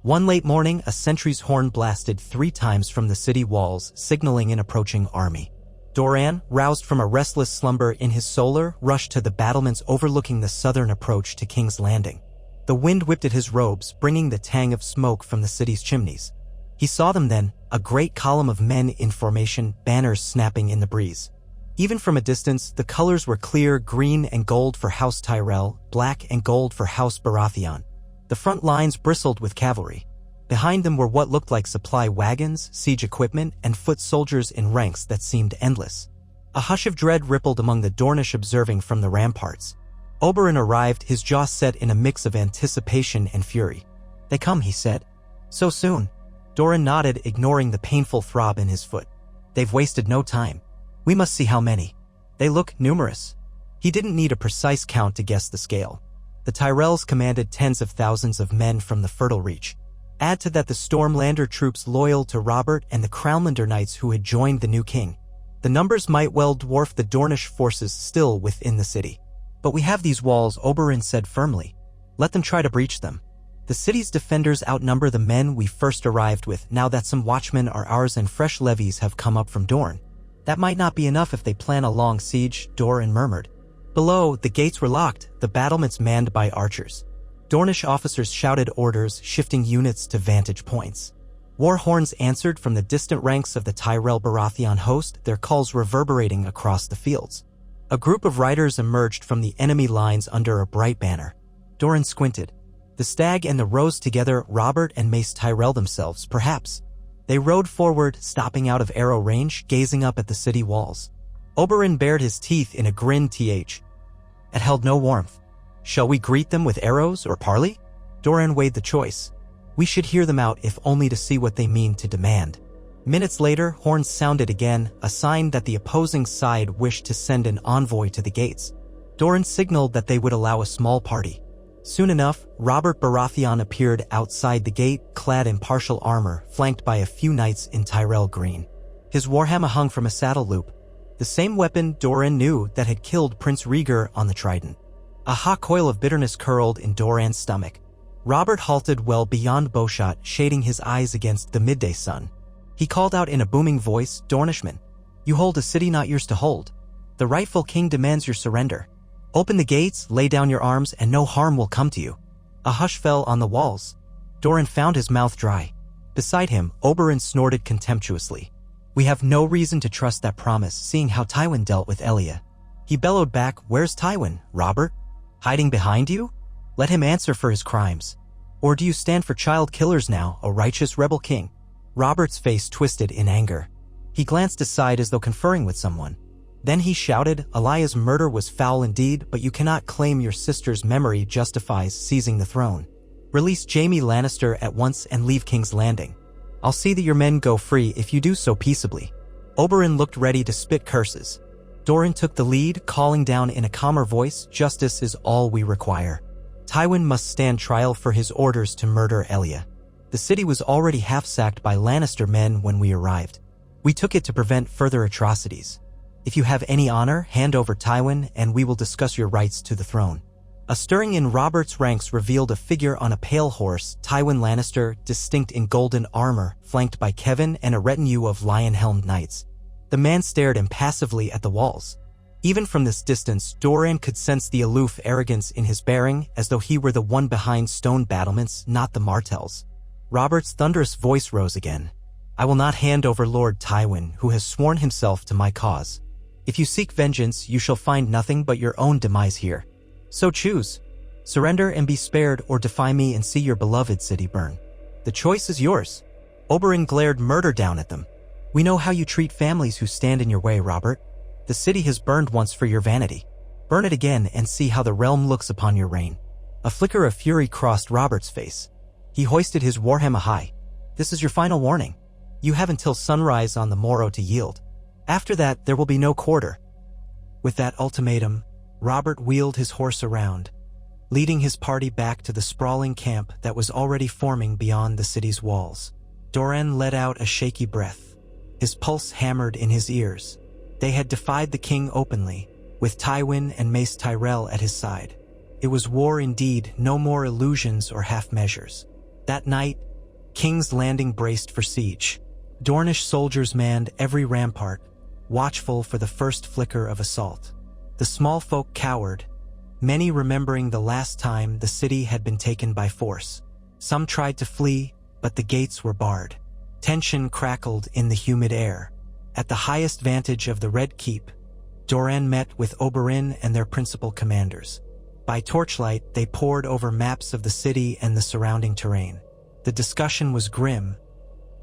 One late morning, a sentry's horn blasted 3 times from the city walls, signaling an approaching army. Doran, roused from a restless slumber in his solar, rushed to the battlements overlooking the southern approach to King's Landing. The wind whipped at his robes, bringing the tang of smoke from the city's chimneys. He saw them then, a great column of men in formation, banners snapping in the breeze. Even from a distance, the colors were clear: green and gold for House Tyrell, black and gold for House Baratheon. The front lines bristled with cavalry. Behind them were what looked like supply wagons, siege equipment, and foot soldiers in ranks that seemed endless. A hush of dread rippled among the Dornish observing from the ramparts. Oberyn arrived, his jaw set in a mix of anticipation and fury. "They come," he said. "So soon?" Doran nodded, ignoring the painful throb in his foot. "They've wasted no time. We must see how many. They look numerous." He didn't need a precise count to guess the scale. The Tyrells commanded tens of thousands of men from the Fertile Reach. Add to that the Stormlander troops loyal to Robert and the Crownlander knights who had joined the new king. The numbers might well dwarf the Dornish forces still within the city. "But we have these walls," Oberyn said firmly. "Let them try to breach them. The city's defenders outnumber the men we first arrived with. Now that some watchmen are ours and fresh levies have come up from Dorne, that might not be enough if they plan a long siege," Doran murmured. Below, the gates were locked, the battlements manned by archers. Dornish officers shouted orders, shifting units to vantage points. War horns answered from the distant ranks of the Tyrell Baratheon host, their calls reverberating across the fields. A group of riders emerged from the enemy lines under a bright banner. Doran squinted. The stag and the rose together, Robert and Mace Tyrell themselves, perhaps. They rode forward, stopping out of arrow range, gazing up at the city walls. Oberyn bared his teeth in a grin. It held no warmth. "Shall we greet them with arrows or parley?" Doran weighed the choice. "We should hear them out, if only to see what they mean to demand." Minutes later, horns sounded again, a sign that the opposing side wished to send an envoy to the gates. Doran signaled that they would allow a small party. Soon enough, Robert Baratheon appeared outside the gate, clad in partial armor, flanked by a few knights in Tyrell green. His warhammer hung from a saddle loop, the same weapon Doran knew that had killed Prince Rhaegar on the Trident. A hot coil of bitterness curled in Doran's stomach. Robert halted well beyond bowshot, shading his eyes against the midday sun. He called out in a booming voice, "Dornishmen, you hold a city not yours to hold. The rightful king demands your surrender. Open the gates, lay down your arms, and no harm will come to you." A hush fell on the walls. Doran found his mouth dry. Beside him, Oberyn snorted contemptuously. "We have no reason to trust that promise, seeing how Tywin dealt with Elia." He bellowed back, "Where's Tywin, Robert? Hiding behind you? Let him answer for his crimes. Or do you stand for child killers now, a righteous rebel king?" Robert's face twisted in anger. He glanced aside as though conferring with someone. Then he shouted, "Elia's murder was foul indeed, but you cannot claim your sister's memory justifies seizing the throne. Release Jaime Lannister at once and leave King's Landing. I'll see that your men go free if you do so peaceably." Oberyn looked ready to spit curses. Doran took the lead, calling down in a calmer voice, "Justice is all we require. Tywin must stand trial for his orders to murder Elia. The city was already half-sacked by Lannister men when we arrived. We took it to prevent further atrocities. If you have any honor, hand over Tywin and we will discuss your rights to the throne." A stirring in Robert's ranks revealed a figure on a pale horse, Tywin Lannister, distinct in golden armor, flanked by Kevan and a retinue of lion-helmed knights. The man stared impassively at the walls. Even from this distance, Doran could sense the aloof arrogance in his bearing, as though he were the one behind stone battlements, not the Martells. Robert's thunderous voice rose again. "I will not hand over Lord Tywin, who has sworn himself to my cause. If you seek vengeance, you shall find nothing but your own demise here. So choose. Surrender and be spared, or defy me and see your beloved city burn. The choice is yours." Oberyn glared murder down at them. "We know how you treat families who stand in your way, Robert. The city has burned once for your vanity. Burn it again and see how the realm looks upon your reign." A flicker of fury crossed Robert's face. He hoisted his warhammer high. "This is your final warning. You have until sunrise on the morrow to yield. After that, there will be no quarter." With that ultimatum, Robert wheeled his horse around, leading his party back to the sprawling camp that was already forming beyond the city's walls. Doran let out a shaky breath. His pulse hammered in his ears. They had defied the king openly, with Tywin and Mace Tyrell at his side. It was war indeed, no more illusions or half-measures. That night, King's Landing braced for siege. Dornish soldiers manned every rampart, watchful for the first flicker of assault. The small folk cowered, many remembering the last time the city had been taken by force. Some tried to flee, but the gates were barred. Tension crackled in the humid air. At the highest vantage of the Red Keep, Doran met with Oberyn and their principal commanders. By torchlight, they pored over maps of the city and the surrounding terrain. The discussion was grim.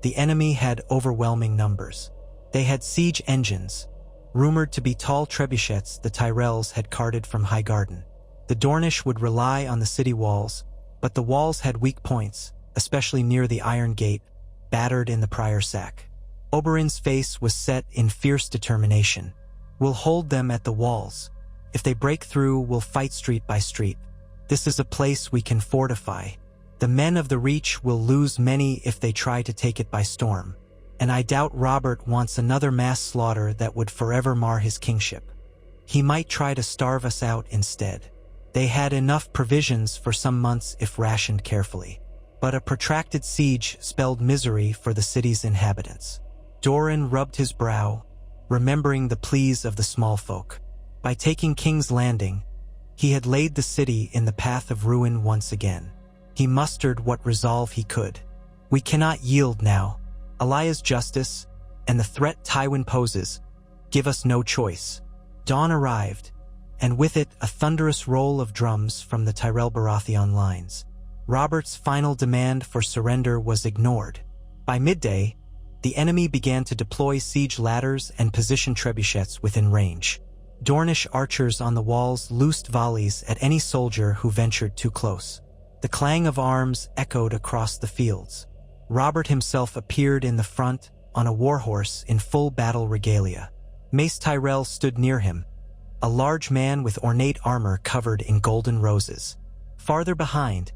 The enemy had overwhelming numbers. They had siege engines, rumored to be tall trebuchets the Tyrells had carted from Highgarden. The Dornish would rely on the city walls, but the walls had weak points, especially near the Iron Gate, battered in the prior sack. Oberyn's face was set in fierce determination. We'll hold them at the walls. If they break through, we'll fight street by street. This is a place we can fortify. The men of the Reach will lose many if they try to take it by storm. And I doubt Robert wants another mass slaughter that would forever mar his kingship. He might try to starve us out instead. They had enough provisions for some months if rationed carefully. But a protracted siege spelled misery for the city's inhabitants. Doran rubbed his brow, remembering the pleas of the small folk. By taking King's Landing, he had laid the city in the path of ruin once again. He mustered what resolve he could. We cannot yield now. Elia's justice, and the threat Tywin poses, give us no choice. Dawn arrived, and with it a thunderous roll of drums from the Tyrell Baratheon lines. Robert's final demand for surrender was ignored. By midday, the enemy began to deploy siege ladders and position trebuchets within range. Dornish archers on the walls loosed volleys at any soldier who ventured too close. The clang of arms echoed across the fields. Robert himself appeared in the front on a warhorse in full battle regalia. Mace Tyrell stood near him, a large man with ornate armor covered in golden roses. Farther behind,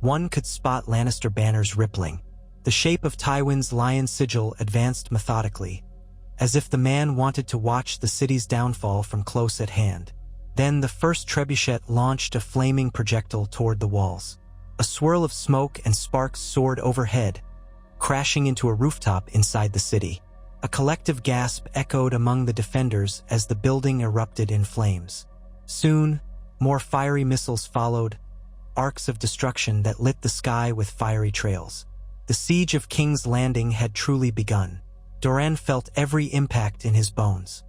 one could spot Lannister banners rippling. The shape of Tywin's lion sigil advanced methodically, as if the man wanted to watch the city's downfall from close at hand. Then the first trebuchet launched a flaming projectile toward the walls. A swirl of smoke and sparks soared overhead, crashing into a rooftop inside the city. A collective gasp echoed among the defenders as the building erupted in flames. Soon, more fiery missiles followed, arcs of destruction that lit the sky with fiery trails. The siege of King's Landing had truly begun. Doran felt every impact in his bones.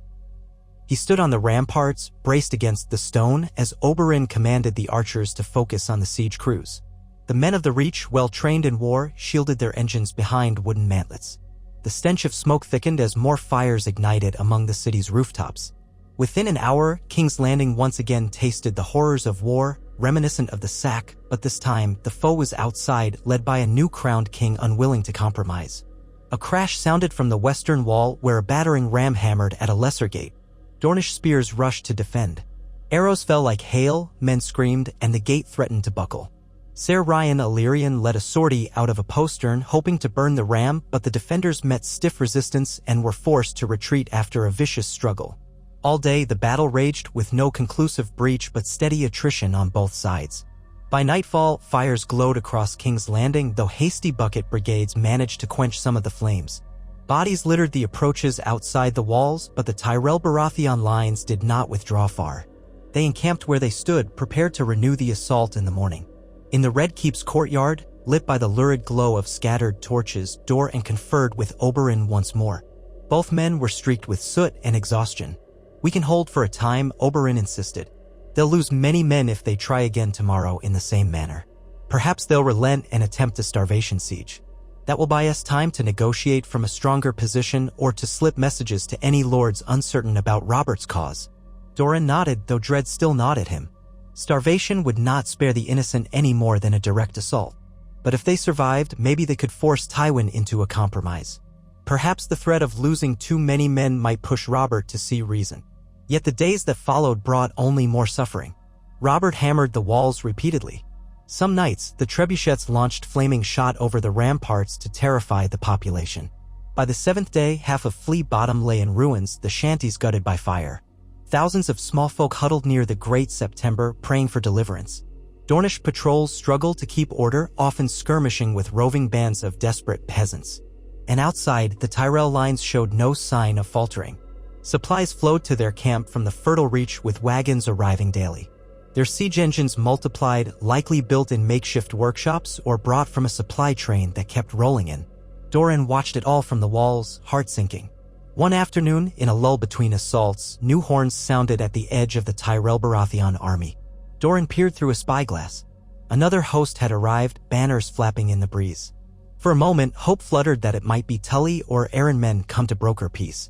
He stood on the ramparts, braced against the stone, as Oberyn commanded the archers to focus on the siege crews. The men of the Reach, well trained in war, shielded their engines behind wooden mantlets. The stench of smoke thickened as more fires ignited among the city's rooftops. Within an hour, King's Landing once again tasted the horrors of war, reminiscent of the sack, but this time the foe was outside, led by a new crowned king unwilling to compromise. A crash sounded from the western wall where a battering ram hammered at a lesser gate. Dornish spears rushed to defend. Arrows fell like hail, men screamed, and the gate threatened to buckle. Ser Ryan Illyrian led a sortie out of a postern, hoping to burn the ram, but the defenders met stiff resistance and were forced to retreat after a vicious struggle. All day the battle raged with no conclusive breach but steady attrition on both sides. By nightfall, fires glowed across King's Landing, though hasty bucket brigades managed to quench some of the flames. Bodies littered the approaches outside the walls, but the Tyrell Baratheon lines did not withdraw far. They encamped where they stood, prepared to renew the assault in the morning. In the Red Keep's courtyard, lit by the lurid glow of scattered torches, Doran conferred with Oberyn once more. Both men were streaked with soot and exhaustion. "We can hold for a time," Oberyn insisted. "They'll lose many men if they try again tomorrow in the same manner. Perhaps they'll relent and attempt a starvation siege. That will buy us time to negotiate from a stronger position or to slip messages to any lords uncertain about Robert's cause." Doran nodded, though dread still gnawed at him. Starvation would not spare the innocent any more than a direct assault. But if they survived, maybe they could force Tywin into a compromise. Perhaps the threat of losing too many men might push Robert to see reason. Yet the days that followed brought only more suffering. Robert hammered the walls repeatedly. Some nights, the trebuchets launched flaming shot over the ramparts to terrify the population. By the seventh day, half of Flea Bottom lay in ruins, the shanties gutted by fire. Thousands of small folk huddled near the Great September, praying for deliverance. Dornish patrols struggled to keep order, often skirmishing with roving bands of desperate peasants. And outside, the Tyrell lines showed no sign of faltering. Supplies flowed to their camp from the fertile Reach, with wagons arriving daily. Their siege engines multiplied, likely built in makeshift workshops or brought from a supply train that kept rolling in. Doran watched it all from the walls, heart sinking. One afternoon, in a lull between assaults, new horns sounded at the edge of the Tyrell Baratheon army. Doran peered through a spyglass. Another host had arrived, banners flapping in the breeze. For a moment, hope fluttered that it might be Tully or Oberyn men come to broker peace.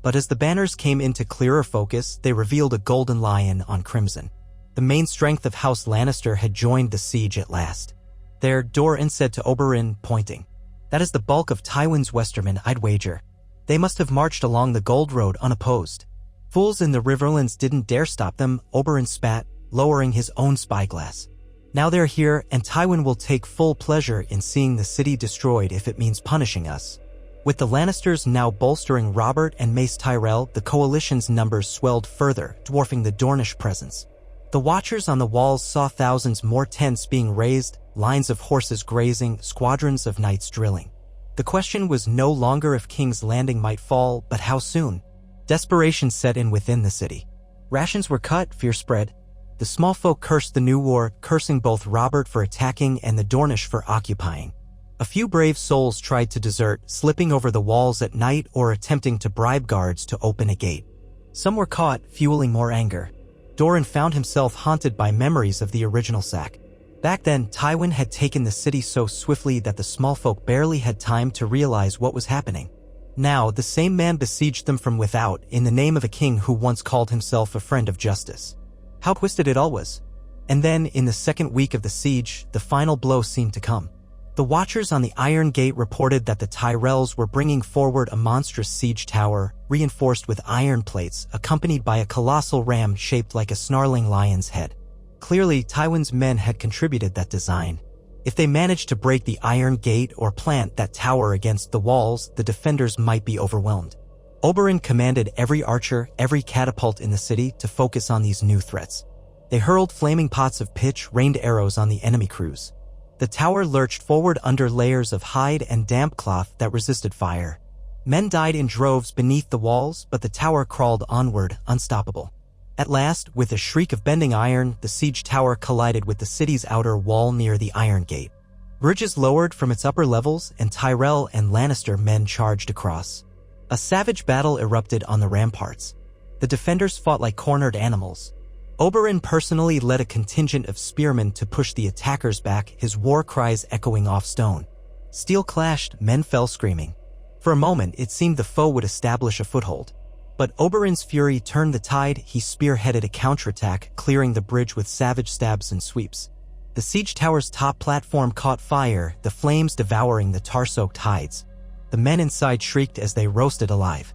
But as the banners came into clearer focus, they revealed a golden lion on crimson. The main strength of House Lannister had joined the siege at last. There, Doran said to Oberyn, pointing. "That is the bulk of Tywin's Westermen, I'd wager. They must have marched along the Gold Road unopposed." "Fools in the Riverlands didn't dare stop them," Oberyn spat, lowering his own spyglass. "Now they're here, and Tywin will take full pleasure in seeing the city destroyed if it means punishing us." With the Lannisters now bolstering Robert and Mace Tyrell, the coalition's numbers swelled further, dwarfing the Dornish presence. The watchers on the walls saw thousands more tents being raised, lines of horses grazing, squadrons of knights drilling. The question was no longer if King's Landing might fall, but how soon. Desperation set in within the city. Rations were cut, fear spread. The small folk cursed the new war, cursing both Robert for attacking and the Dornish for occupying. A few brave souls tried to desert, slipping over the walls at night or attempting to bribe guards to open a gate. Some were caught, fueling more anger. Doran found himself haunted by memories of the original sack. Back then, Tywin had taken the city so swiftly that the small folk barely had time to realize what was happening. Now, the same man besieged them from without, in the name of a king who once called himself a friend of justice. How twisted it all was. And then, in the second week of the siege, the final blow seemed to come. The watchers on the Iron Gate reported that the Tyrells were bringing forward a monstrous siege tower, reinforced with iron plates, accompanied by a colossal ram shaped like a snarling lion's head. Clearly, Tywin's men had contributed that design. If they managed to break the Iron Gate or plant that tower against the walls, the defenders might be overwhelmed. Oberyn commanded every archer, every catapult in the city to focus on these new threats. They hurled flaming pots of pitch, rained arrows on the enemy crews. The tower lurched forward under layers of hide and damp cloth that resisted fire. Men died in droves beneath the walls, but the tower crawled onward, unstoppable. At last, with a shriek of bending iron, the siege tower collided with the city's outer wall near the Iron Gate. Bridges lowered from its upper levels, and Tyrell and Lannister men charged across. A savage battle erupted on the ramparts. The defenders fought like cornered animals. Oberyn personally led a contingent of spearmen to push the attackers back, his war cries echoing off stone. Steel clashed, men fell screaming. For a moment, it seemed the foe would establish a foothold. But Oberyn's fury turned the tide. He spearheaded a counterattack, clearing the bridge with savage stabs and sweeps. The siege tower's top platform caught fire, the flames devouring the tar-soaked hides. The men inside shrieked as they roasted alive.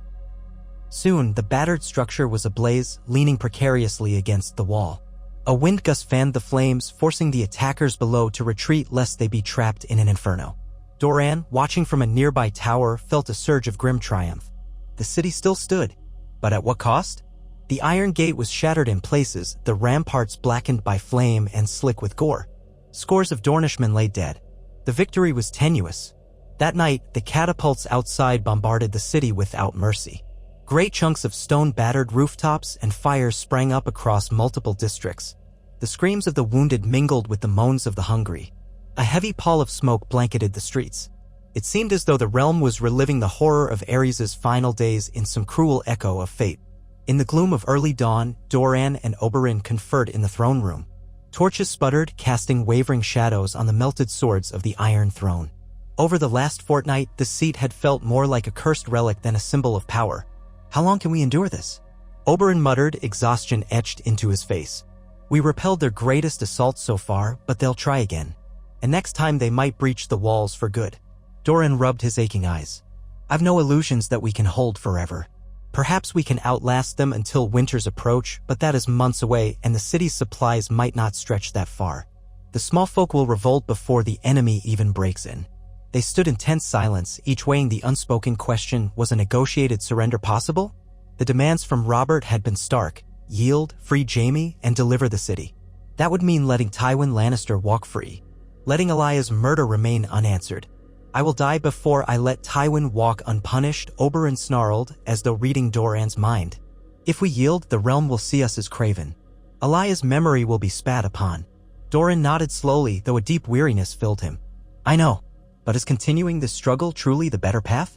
Soon, the battered structure was ablaze, leaning precariously against the wall. A wind gust fanned the flames, forcing the attackers below to retreat lest they be trapped in an inferno. Doran, watching from a nearby tower, felt a surge of grim triumph. The city still stood. But at what cost? The Iron Gate was shattered in places, the ramparts blackened by flame and slick with gore. Scores of Dornishmen lay dead. The victory was tenuous. That night, the catapults outside bombarded the city without mercy. Great chunks of stone battered rooftops, and fires sprang up across multiple districts. The screams of the wounded mingled with the moans of the hungry. A heavy pall of smoke blanketed the streets. It seemed as though the realm was reliving the horror of Aerys's final days in some cruel echo of fate. In the gloom of early dawn, Doran and Oberyn conferred in the throne room. Torches sputtered, casting wavering shadows on the melted swords of the Iron Throne. Over the last fortnight, the seat had felt more like a cursed relic than a symbol of power. How long can we endure this? Oberyn muttered, exhaustion etched into his face. We repelled their greatest assault so far, but they'll try again. And next time they might breach the walls for good. Doran rubbed his aching eyes. I've no illusions that we can hold forever. Perhaps we can outlast them until winter's approach, but that is months away and the city's supplies might not stretch that far. The small folk will revolt before the enemy even breaks in. They stood in tense silence, each weighing the unspoken question, was a negotiated surrender possible? The demands from Robert had been stark: yield, free Jaime, and deliver the city. That would mean letting Tywin Lannister walk free. Letting Elia's murder remain unanswered. I will die before I let Tywin walk unpunished, Oberyn snarled, as though reading Doran's mind. If we yield, the realm will see us as craven. Elia's memory will be spat upon. Doran nodded slowly, though a deep weariness filled him. I know. But is continuing this struggle truly the better path?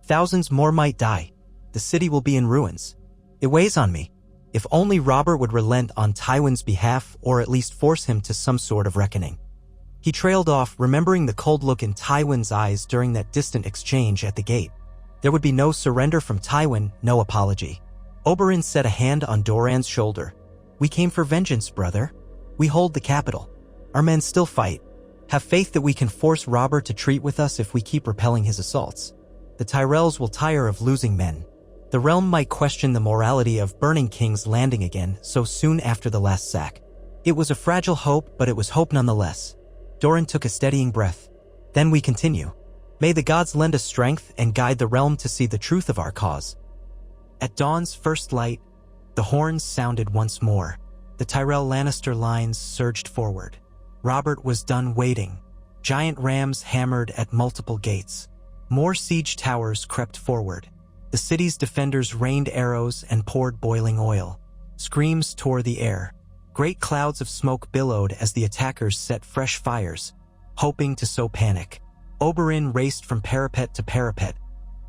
Thousands more might die, the city will be in ruins. It weighs on me. If only Robert would relent on Tywin's behalf or at least force him to some sort of reckoning. He trailed off, remembering the cold look in Tywin's eyes during that distant exchange at the gate. There would be no surrender from Tywin, no apology. Oberyn set a hand on Doran's shoulder. We came for vengeance, brother. We hold the capital. Our men still fight. Have faith that we can force Robert to treat with us if we keep repelling his assaults. The Tyrells will tire of losing men. The realm might question the morality of burning King's Landing again so soon after the last sack. It was a fragile hope, but it was hope nonetheless. Doran took a steadying breath. Then we continue. May the gods lend us strength and guide the realm to see the truth of our cause. At dawn's first light, the horns sounded once more. The Tyrell Lannister lines surged forward. Robert was done waiting. Giant rams hammered at multiple gates. More siege towers crept forward. The city's defenders rained arrows and poured boiling oil. Screams tore the air. Great clouds of smoke billowed as the attackers set fresh fires, hoping to sow panic. Oberyn raced from parapet to parapet,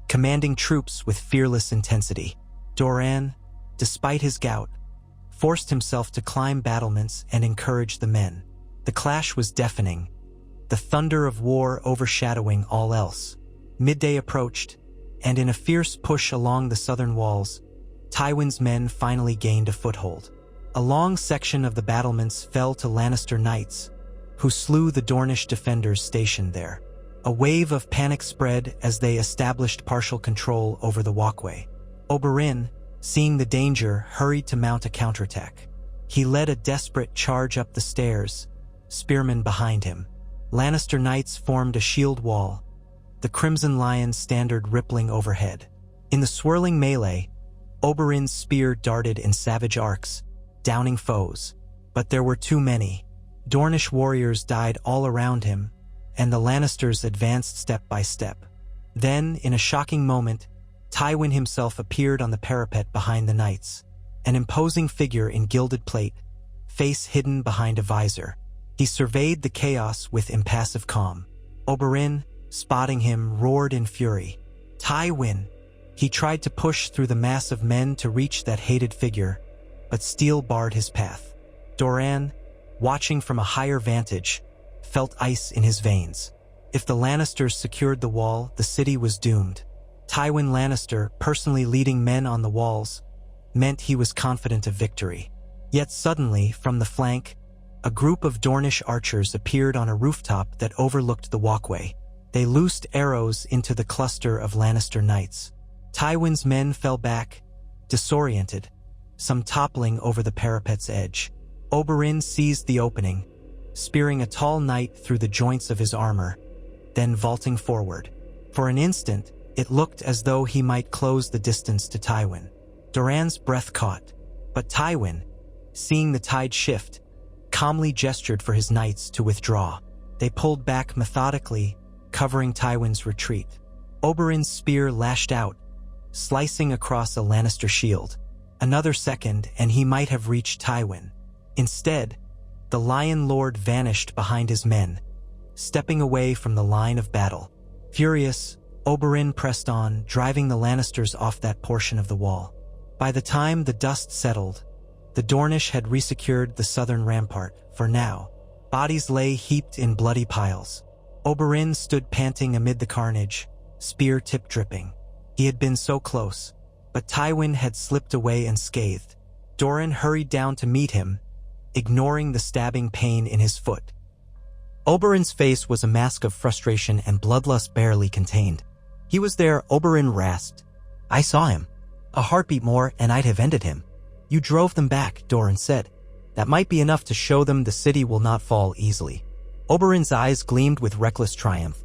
commanding troops with fearless intensity. Doran, despite his gout, forced himself to climb battlements and encourage the men. The clash was deafening, the thunder of war overshadowing all else. Midday approached, and in a fierce push along the southern walls, Tywin's men finally gained a foothold. A long section of the battlements fell to Lannister knights, who slew the Dornish defenders stationed there. A wave of panic spread as they established partial control over the walkway. Oberyn, seeing the danger, hurried to mount a counterattack. He led a desperate charge up the stairs, spearmen behind him. Lannister knights formed a shield wall, the Crimson Lion's standard rippling overhead. In the swirling melee, Oberyn's spear darted in savage arcs, downing foes. But there were too many. Dornish warriors died all around him, and the Lannisters advanced step by step. Then, in a shocking moment, Tywin himself appeared on the parapet behind the knights, an imposing figure in gilded plate, face hidden behind a visor. He surveyed the chaos with impassive calm. Oberyn, spotting him, roared in fury. Tywin! He tried to push through the mass of men to reach that hated figure, but steel barred his path. Doran, watching from a higher vantage, felt ice in his veins. If the Lannisters secured the wall, the city was doomed. Tywin Lannister, personally leading men on the walls, meant he was confident of victory. Yet suddenly, from the flank, a group of Dornish archers appeared on a rooftop that overlooked the walkway. They loosed arrows into the cluster of Lannister knights. Tywin's men fell back, disoriented, some toppling over the parapet's edge. Oberyn seized the opening, spearing a tall knight through the joints of his armor, then vaulting forward. For an instant, it looked as though he might close the distance to Tywin. Doran's breath caught, but Tywin, seeing the tide shift, calmly gestured for his knights to withdraw. They pulled back methodically, covering Tywin's retreat. Oberyn's spear lashed out, slicing across a Lannister shield. Another second, and he might have reached Tywin. Instead, the Lion Lord vanished behind his men, stepping away from the line of battle. Furious, Oberyn pressed on, driving the Lannisters off that portion of the wall. By the time the dust settled, the Dornish had resecured the southern rampart. For now, bodies lay heaped in bloody piles. Oberyn stood panting amid the carnage, spear tip dripping. He had been so close, but Tywin had slipped away unscathed. Doran hurried down to meet him, ignoring the stabbing pain in his foot. Oberyn's face was a mask of frustration and bloodlust barely contained. He was there, Oberyn rasped. I saw him. A heartbeat more and I'd have ended him. You drove them back, Doran said. That might be enough to show them the city will not fall easily. Oberyn's eyes gleamed with reckless triumph.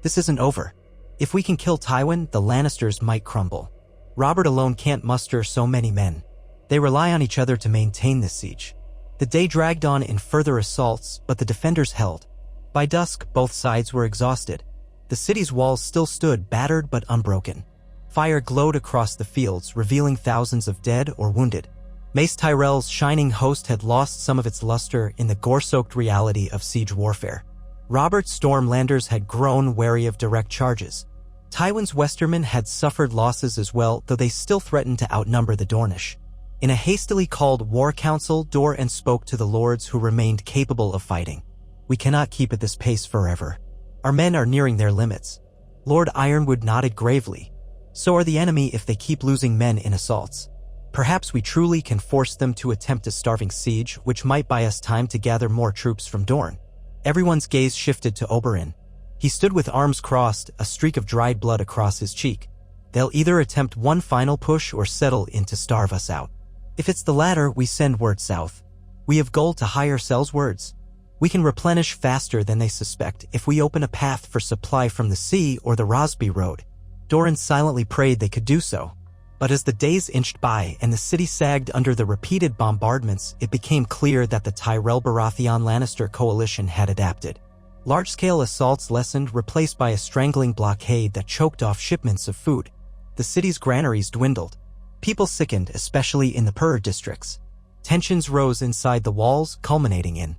This isn't over. If we can kill Tywin, the Lannisters might crumble. Robert alone can't muster so many men. They rely on each other to maintain this siege. The day dragged on in further assaults, but the defenders held. By dusk, both sides were exhausted. The city's walls still stood, battered but unbroken. Fire glowed across the fields, revealing thousands of dead or wounded. Mace Tyrell's shining host had lost some of its luster in the gore-soaked reality of siege warfare. Robert's Stormlanders had grown wary of direct charges. Tywin's Westermen had suffered losses as well, though they still threatened to outnumber the Dornish. In a hastily called war council, Doran spoke to the lords who remained capable of fighting. "We cannot keep at this pace forever. Our men are nearing their limits." Lord Ironwood nodded gravely. "So are the enemy if they keep losing men in assaults. Perhaps we truly can force them to attempt a starving siege, which might buy us time to gather more troops from Dorne." Everyone's gaze shifted to Oberyn. He stood with arms crossed, a streak of dried blood across his cheek. "They'll either attempt one final push or settle in to starve us out. If it's the latter, we send word south. We have gold to hire ourselves words. We can replenish faster than they suspect if we open a path for supply from the sea or the Rosby Road." Doran silently prayed they could do so. But as the days inched by and the city sagged under the repeated bombardments, it became clear that the Tyrell-Baratheon-Lannister coalition had adapted. Large-scale assaults lessened, replaced by a strangling blockade that choked off shipments of food. The city's granaries dwindled. People sickened, especially in the poorer districts. Tensions rose inside the walls, culminating in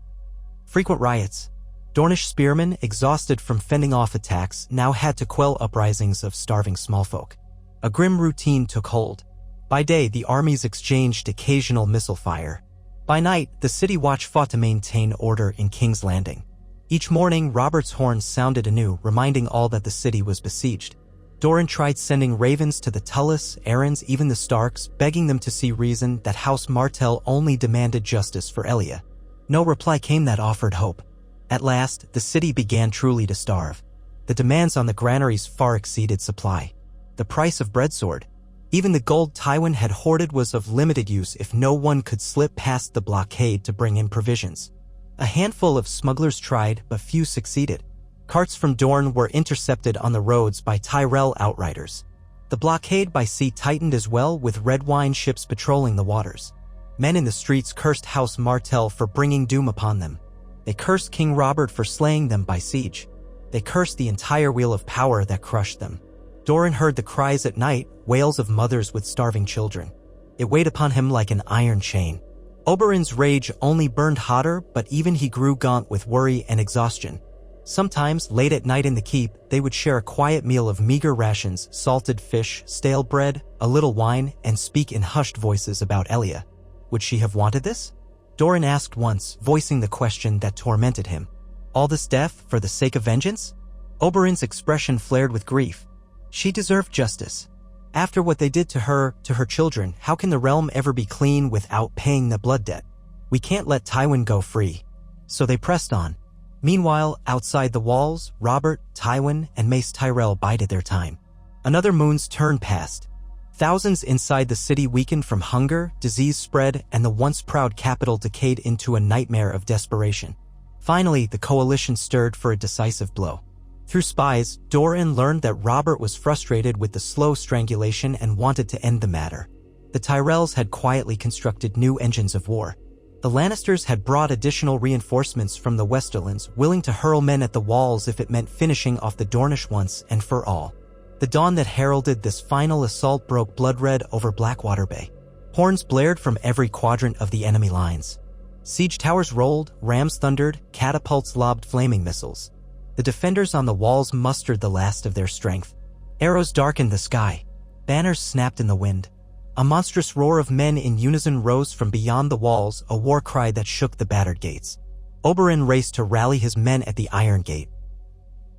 frequent riots. Dornish spearmen, exhausted from fending off attacks, now had to quell uprisings of starving smallfolk. A grim routine took hold. By day, the armies exchanged occasional missile fire. By night, the City Watch fought to maintain order in King's Landing. Each morning, Robert's horn sounded anew, reminding all that the city was besieged. Doran tried sending ravens to the Tullys, Arryns, even the Starks, begging them to see reason that House Martell only demanded justice for Elia. No reply came that offered hope. At last, the city began truly to starve. The demands on the granaries far exceeded supply. The price of bread soared. Even the gold Tywin had hoarded was of limited use if no one could slip past the blockade to bring in provisions. A handful of smugglers tried, but few succeeded. Carts from Dorne were intercepted on the roads by Tyrell outriders. The blockade by sea tightened as well, with red wine ships patrolling the waters. Men in the streets cursed House Martell for bringing doom upon them. They cursed King Robert for slaying them by siege. They cursed the entire wheel of power that crushed them. Doran heard the cries at night, wails of mothers with starving children. It weighed upon him like an iron chain. Oberyn's rage only burned hotter, but even he grew gaunt with worry and exhaustion. Sometimes, late at night in the keep, they would share a quiet meal of meager rations, salted fish, stale bread, a little wine, and speak in hushed voices about Elia. Would she have wanted this? Doran asked once, voicing the question that tormented him. All this death for the sake of vengeance? Oberyn's expression flared with grief. She deserved justice. After what they did to her children, how can the realm ever be clean without paying the blood debt? We can't let Tywin go free. So they pressed on. Meanwhile, outside the walls, Robert, Tywin, and Mace Tyrell bided their time. Another moon's turn passed. Thousands inside the city weakened from hunger, disease spread, and the once proud capital decayed into a nightmare of desperation. Finally, the coalition stirred for a decisive blow. Through spies, Doran learned that Robert was frustrated with the slow strangulation and wanted to end the matter. The Tyrells had quietly constructed new engines of war. The Lannisters had brought additional reinforcements from the Westerlands, willing to hurl men at the walls if it meant finishing off the Dornish once and for all. The dawn that heralded this final assault broke blood-red over Blackwater Bay. Horns blared from every quadrant of the enemy lines. Siege towers rolled, rams thundered, catapults lobbed flaming missiles. The defenders on the walls mustered the last of their strength. Arrows darkened the sky. Banners snapped in the wind. A monstrous roar of men in unison rose from beyond the walls, a war cry that shook the battered gates. Oberyn raced to rally his men at the Iron Gate.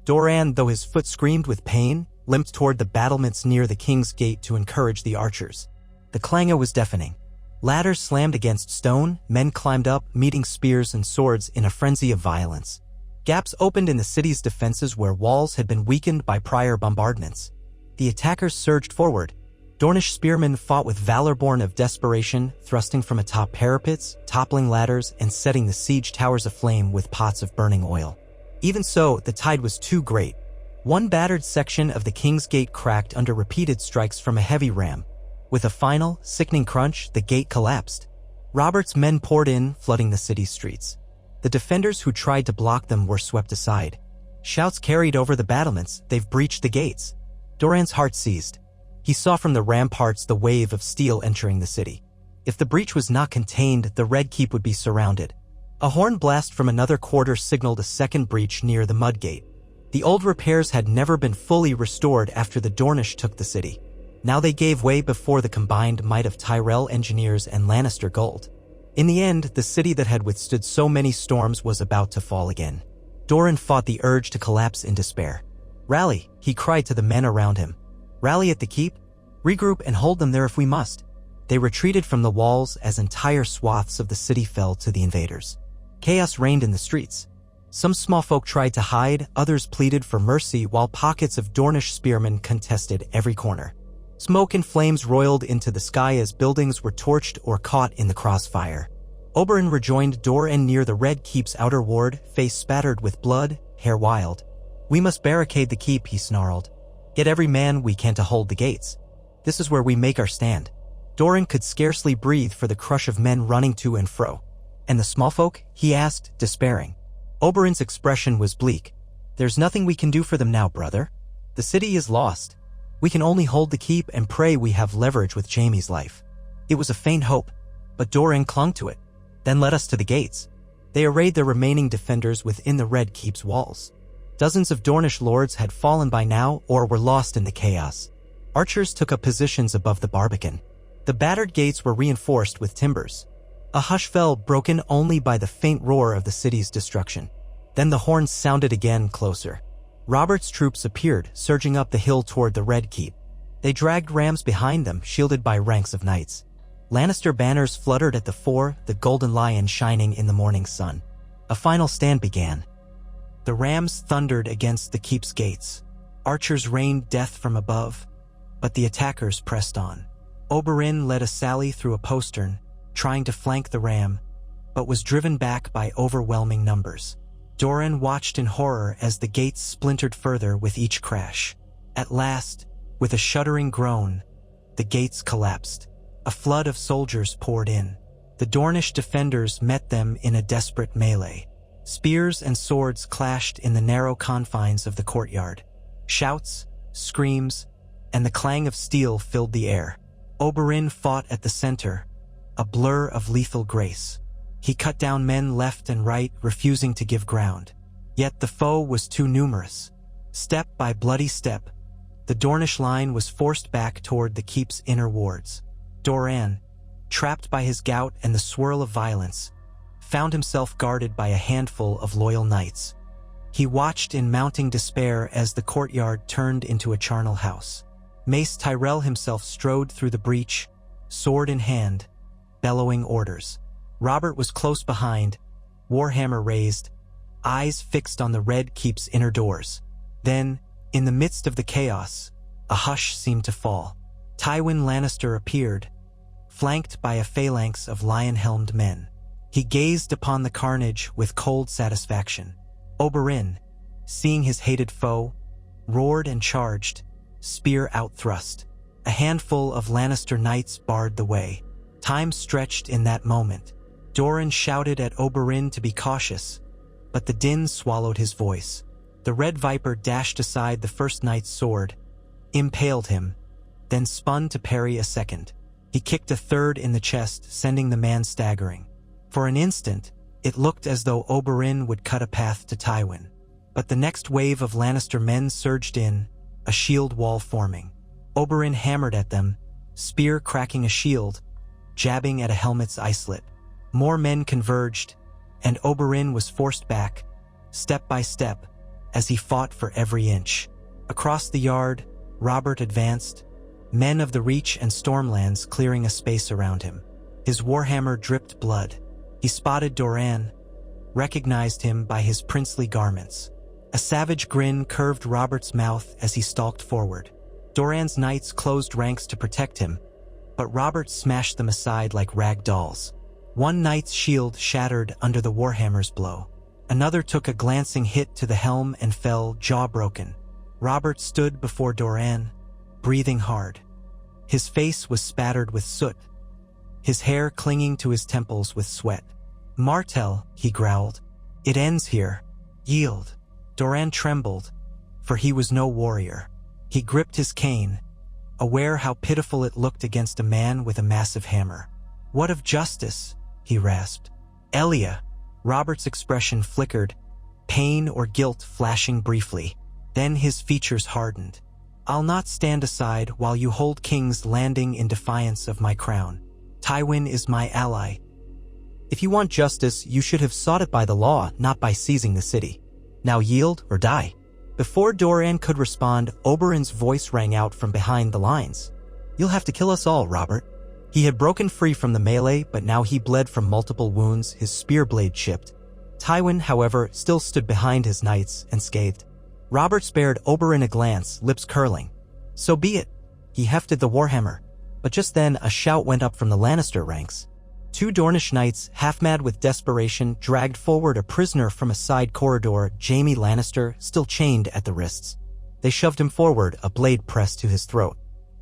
Doran, though his foot screamed with pain, limped toward the battlements near the King's Gate to encourage the archers. The clangor was deafening. Ladders slammed against stone, men climbed up, meeting spears and swords in a frenzy of violence. Gaps opened in the city's defenses where walls had been weakened by prior bombardments. The attackers surged forward. Dornish spearmen fought with valor born of desperation, thrusting from atop parapets, toppling ladders, and setting the siege towers aflame with pots of burning oil. Even so, the tide was too great. One battered section of the King's Gate cracked under repeated strikes from a heavy ram. With a final, sickening crunch, the gate collapsed. Robert's men poured in, flooding the city's streets. The defenders who tried to block them were swept aside. Shouts carried over the battlements, "They've breached the gates." Doran's heart seized. He saw from the ramparts the wave of steel entering the city. If the breach was not contained, the Red Keep would be surrounded. A horn blast from another quarter signaled a second breach near the Mud Gate. The old repairs had never been fully restored after the Dornish took the city. Now they gave way before the combined might of Tyrell engineers and Lannister gold. In the end, the city that had withstood so many storms was about to fall again. Doran fought the urge to collapse in despair. "Rally," he cried to the men around him. "Rally at the keep, regroup and hold them there if we must." They retreated from the walls as entire swaths of the city fell to the invaders. Chaos reigned in the streets. Some small folk tried to hide, others pleaded for mercy, while pockets of Dornish spearmen contested every corner. Smoke and flames roiled into the sky as buildings were torched or caught in the crossfire. Oberyn rejoined Doran near the Red Keep's outer ward, face spattered with blood, hair wild. "We must barricade the keep," he snarled. "Get every man we can to hold the gates. This is where we make our stand." Doran could scarcely breathe for the crush of men running to and fro. "And the small folk?" he asked, despairing. Oberyn's expression was bleak. "There's nothing we can do for them now, brother. The city is lost. We can only hold the keep and pray we have leverage with Jaime's life." It was a faint hope, but Doran clung to it. "Then let us to the gates." They arrayed their remaining defenders within the Red Keep's walls. Dozens of Dornish lords had fallen by now or were lost in the chaos. Archers took up positions above the barbican. The battered gates were reinforced with timbers. A hush fell, broken only by the faint roar of the city's destruction. Then the horns sounded again, closer. Robert's troops appeared, surging up the hill toward the Red Keep. They dragged rams behind them, shielded by ranks of knights. Lannister banners fluttered at the fore, the golden lion shining in the morning sun. A final stand began. The rams thundered against the keep's gates. Archers rained death from above, but the attackers pressed on. Oberyn led a sally through a postern, trying to flank the ram, but was driven back by overwhelming numbers. Doran watched in horror as the gates splintered further with each crash. At last, with a shuddering groan, the gates collapsed. A flood of soldiers poured in. The Dornish defenders met them in a desperate melee. Spears and swords clashed in the narrow confines of the courtyard. Shouts, screams, and the clang of steel filled the air. Oberyn fought at the center, a blur of lethal grace. He cut down men left and right, refusing to give ground. Yet the foe was too numerous. Step by bloody step, the Dornish line was forced back toward the keep's inner wards. Doran, trapped by his gout and the swirl of violence, found himself guarded by a handful of loyal knights. He watched in mounting despair as the courtyard turned into a charnel house. Mace Tyrell himself strode through the breach, sword in hand, bellowing orders. Robert was close behind, warhammer raised, eyes fixed on the Red Keep's inner doors. Then, in the midst of the chaos, a hush seemed to fall. Tywin Lannister appeared, flanked by a phalanx of lion-helmed men. He gazed upon the carnage with cold satisfaction. Oberyn, seeing his hated foe, roared and charged, spear outthrust. A handful of Lannister knights barred the way. Time stretched in that moment. Doran shouted at Oberyn to be cautious, but the din swallowed his voice. The Red Viper dashed aside the first knight's sword, impaled him, then spun to parry a second. He kicked a third in the chest, sending the man staggering. For an instant, it looked as though Oberyn would cut a path to Tywin. But the next wave of Lannister men surged in, a shield wall forming. Oberyn hammered at them, spear cracking a shield, jabbing at a helmet's eyelet. More men converged, and Oberyn was forced back, step by step, as he fought for every inch. Across the yard, Robert advanced, men of the Reach and Stormlands clearing a space around him. His warhammer dripped blood. He spotted Doran, recognized him by his princely garments. A savage grin curved Robert's mouth as he stalked forward. Doran's knights closed ranks to protect him, but Robert smashed them aside like rag dolls. One knight's shield shattered under the warhammer's blow. Another took a glancing hit to the helm and fell, jaw broken. Robert stood before Doran, breathing hard. His face was spattered with soot, his hair clinging to his temples with sweat. "Martell," he growled. "It ends here. Yield." Doran trembled, for he was no warrior. He gripped his cane, aware how pitiful it looked against a man with a massive hammer. "What of justice?" he rasped. "Elia." Robert's expression flickered, pain or guilt flashing briefly. Then his features hardened. "I'll not stand aside while you hold King's Landing in defiance of my crown. Tywin is my ally. If you want justice, you should have sought it by the law, not by seizing the city. Now yield or die." Before Doran could respond, Oberyn's voice rang out from behind the lines. "You'll have to kill us all, Robert." He had broken free from the melee, but now he bled from multiple wounds, his spear blade chipped. Tywin, however, still stood behind his knights and scathed. Robert spared Oberyn a glance, lips curling. "So be it." He hefted the warhammer. But just then, a shout went up from the Lannister ranks. Two Dornish knights, half-mad with desperation, dragged forward a prisoner from a side corridor, Jaime Lannister, still chained at the wrists. They shoved him forward, a blade pressed to his throat.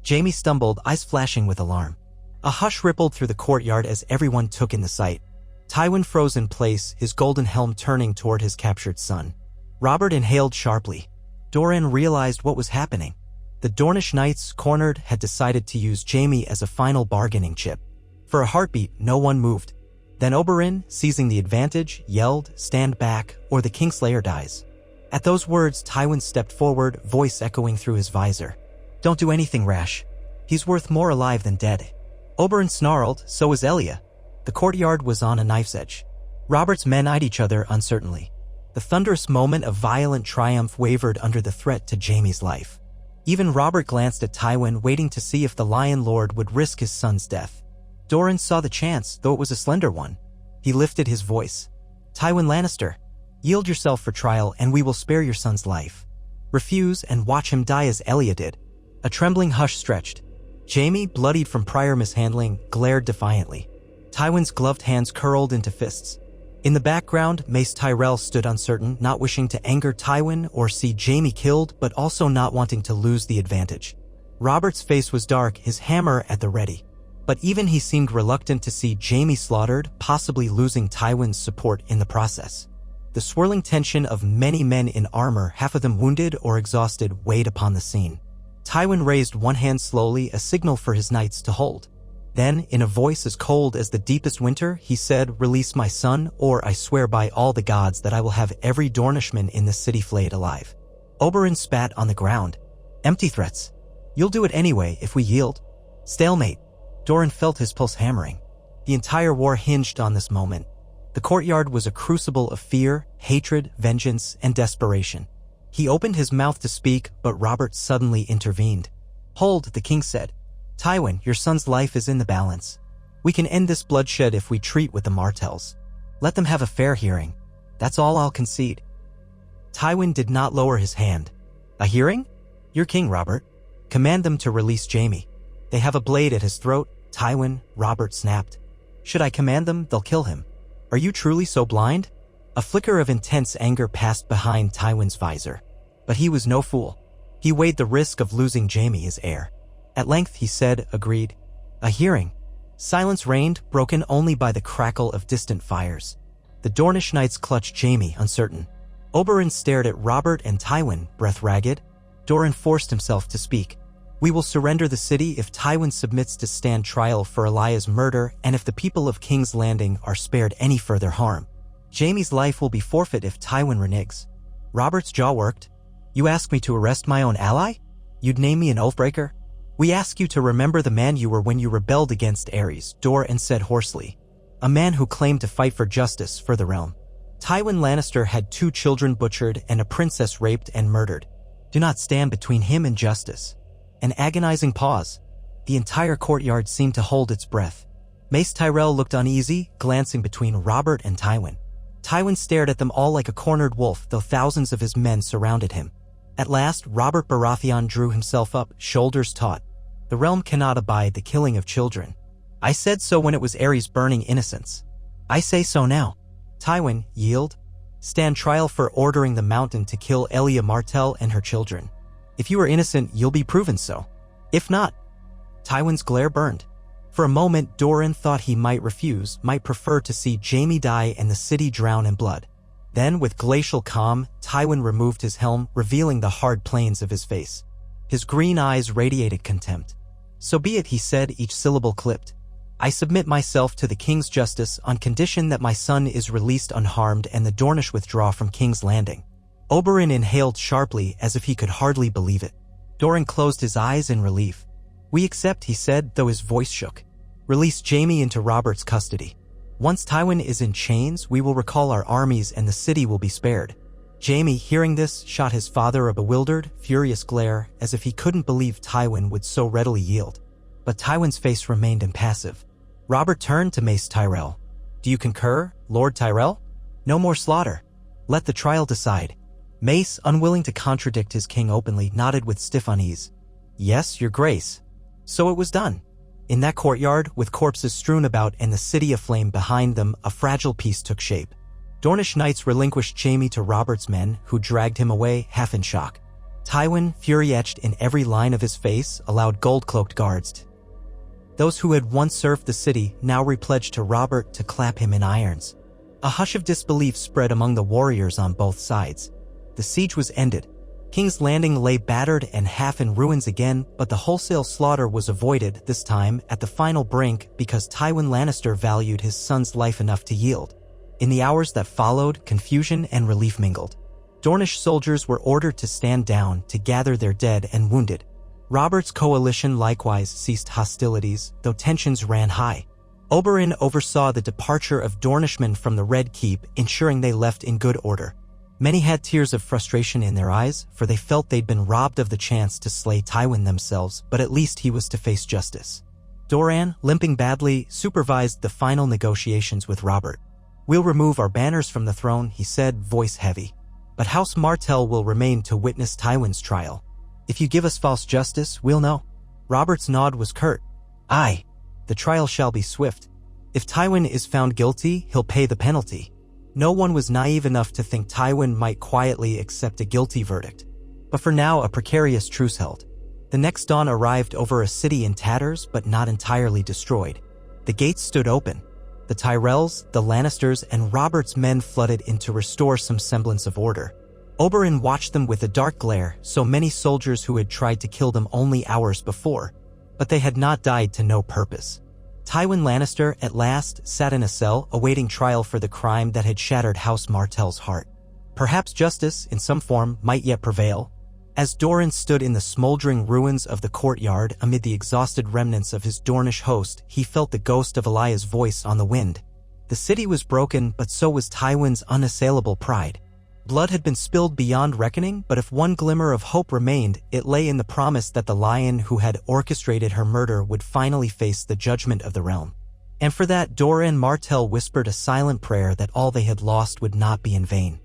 Jaime stumbled, eyes flashing with alarm. A hush rippled through the courtyard as everyone took in the sight. Tywin froze in place, his golden helm turning toward his captured son. Robert inhaled sharply. Doran realized what was happening. The Dornish knights, cornered, had decided to use Jaime as a final bargaining chip. For a heartbeat, no one moved. Then Oberyn, seizing the advantage, yelled, "Stand back, or the Kingslayer dies." At those words, Tywin stepped forward, voice echoing through his visor. "Don't do anything rash. He's worth more alive than dead." Oberyn snarled, so was Elia. The courtyard was on a knife's edge. Robert's men eyed each other uncertainly. The thunderous moment of violent triumph wavered under the threat to Jaime's life. Even Robert glanced at Tywin, waiting to see if the Lion Lord would risk his son's death. Doran saw the chance, though it was a slender one. He lifted his voice. "Tywin Lannister, yield yourself for trial and we will spare your son's life. Refuse and watch him die as Elia did." A trembling hush stretched. Jaime, bloodied from prior mishandling, glared defiantly. Tywin's gloved hands curled into fists. In the background, Mace Tyrell stood uncertain, not wishing to anger Tywin or see Jaime killed, but also not wanting to lose the advantage. Robert's face was dark, his hammer at the ready. But even he seemed reluctant to see Jaime slaughtered, possibly losing Tywin's support in the process. The swirling tension of many men in armor, half of them wounded or exhausted, weighed upon the scene. Tywin raised one hand slowly, a signal for his knights to hold. Then, in a voice as cold as the deepest winter, he said, "Release my son, or I swear by all the gods that I will have every Dornishman in this city flayed alive." Oberyn spat on the ground. "Empty threats. You'll do it anyway if we yield." Stalemate. Doran felt his pulse hammering. The entire war hinged on this moment. The courtyard was a crucible of fear, hatred, vengeance, and desperation. He opened his mouth to speak, but Robert suddenly intervened. "Hold," the king said. "Tywin, your son's life is in the balance. We can end this bloodshed if we treat with the Martells. Let them have a fair hearing. That's all I'll concede." Tywin did not lower his hand. "A hearing? You're king, Robert. Command them to release Jaime. They have a blade at his throat." Tywin, Robert snapped. "Should I command them, they'll kill him. Are you truly so blind?" A flicker of intense anger passed behind Tywin's visor. But he was no fool. He weighed the risk of losing Jaime, his heir. At length he said, agreed. "A hearing." Silence reigned, broken only by the crackle of distant fires. The Dornish knights clutched Jaime, uncertain. Oberyn stared at Robert and Tywin, breath ragged. Doran forced himself to speak. "We will surrender the city if Tywin submits to stand trial for Elia's murder and if the people of King's Landing are spared any further harm. Jaime's life will be forfeit if Tywin reneges." Robert's jaw worked. "You ask me to arrest my own ally? You'd name me an oathbreaker?" "We ask you to remember the man you were when you rebelled against Aerys," Doran said hoarsely. "A man who claimed to fight for justice for the realm. Tywin Lannister had 2 children butchered and a princess raped and murdered. Do not stand between him and justice." An agonizing pause. The entire courtyard seemed to hold its breath. Mace Tyrell looked uneasy, glancing between Robert and Tywin. Tywin stared at them all like a cornered wolf, though thousands of his men surrounded him. At last, Robert Baratheon drew himself up, shoulders taut. "The realm cannot abide the killing of children. I said so when it was Aerys burning innocents. I say so now. Tywin, yield. Stand trial for ordering the Mountain to kill Elia Martell and her children. If you are innocent, you'll be proven so. If not..." Tywin's glare burned. For a moment, Doran thought he might refuse, might prefer to see Jaime die and the city drown in blood. Then, with glacial calm, Tywin removed his helm, revealing the hard planes of his face. His green eyes radiated contempt. "So be it," he said, each syllable clipped. "I submit myself to the king's justice on condition that my son is released unharmed and the Dornish withdraw from King's Landing." Oberyn inhaled sharply as if he could hardly believe it. Doran closed his eyes in relief. "We accept," he said, though his voice shook. "Release Jaime into Robert's custody. Once Tywin is in chains, we will recall our armies and the city will be spared." Jaime, hearing this, shot his father a bewildered, furious glare, as if he couldn't believe Tywin would so readily yield. But Tywin's face remained impassive. Robert turned to Mace Tyrell. "Do you concur, Lord Tyrell? No more slaughter. Let the trial decide." Mace, unwilling to contradict his king openly, nodded with stiff unease. "Yes, your grace." So it was done. In that courtyard, with corpses strewn about and the city aflame behind them, a fragile peace took shape. Dornish knights relinquished Jaime to Robert's men, who dragged him away, half in shock. Tywin, fury etched in every line of his face, allowed gold-cloaked guards. Those who had once served the city now repledged to Robert to clap him in irons. A hush of disbelief spread among the warriors on both sides. The siege was ended. King's Landing lay battered and half in ruins again, but the wholesale slaughter was avoided, this time at the final brink, because Tywin Lannister valued his son's life enough to yield. In the hours that followed, confusion and relief mingled. Dornish soldiers were ordered to stand down, to gather their dead and wounded. Robert's coalition likewise ceased hostilities, though tensions ran high. Oberyn oversaw the departure of Dornishmen from the Red Keep, ensuring they left in good order. Many had tears of frustration in their eyes, for they felt they'd been robbed of the chance to slay Tywin themselves, but at least he was to face justice. Doran, limping badly, supervised the final negotiations with Robert. "We'll remove our banners from the throne," he said, voice heavy. "But House Martell will remain to witness Tywin's trial. If you give us false justice, we'll know." Robert's nod was curt. "Aye. The trial shall be swift. If Tywin is found guilty, he'll pay the penalty." No one was naive enough to think Tywin might quietly accept a guilty verdict. But for now, a precarious truce held. The next dawn arrived over a city in tatters, but not entirely destroyed. The gates stood open. The Tyrells, the Lannisters, and Robert's men flooded in to restore some semblance of order. Oberyn watched them with a dark glare, so many soldiers who had tried to kill them only hours before. But they had not died to no purpose. Tywin Lannister, at last, sat in a cell, awaiting trial for the crime that had shattered House Martell's heart. Perhaps justice, in some form, might yet prevail. As Doran stood in the smoldering ruins of the courtyard amid the exhausted remnants of his Dornish host, he felt the ghost of Elia's voice on the wind. The city was broken, but so was Tywin's unassailable pride. Blood had been spilled beyond reckoning, but if one glimmer of hope remained, it lay in the promise that the lion who had orchestrated her murder would finally face the judgment of the realm. And for that, Doran Martell whispered a silent prayer that all they had lost would not be in vain.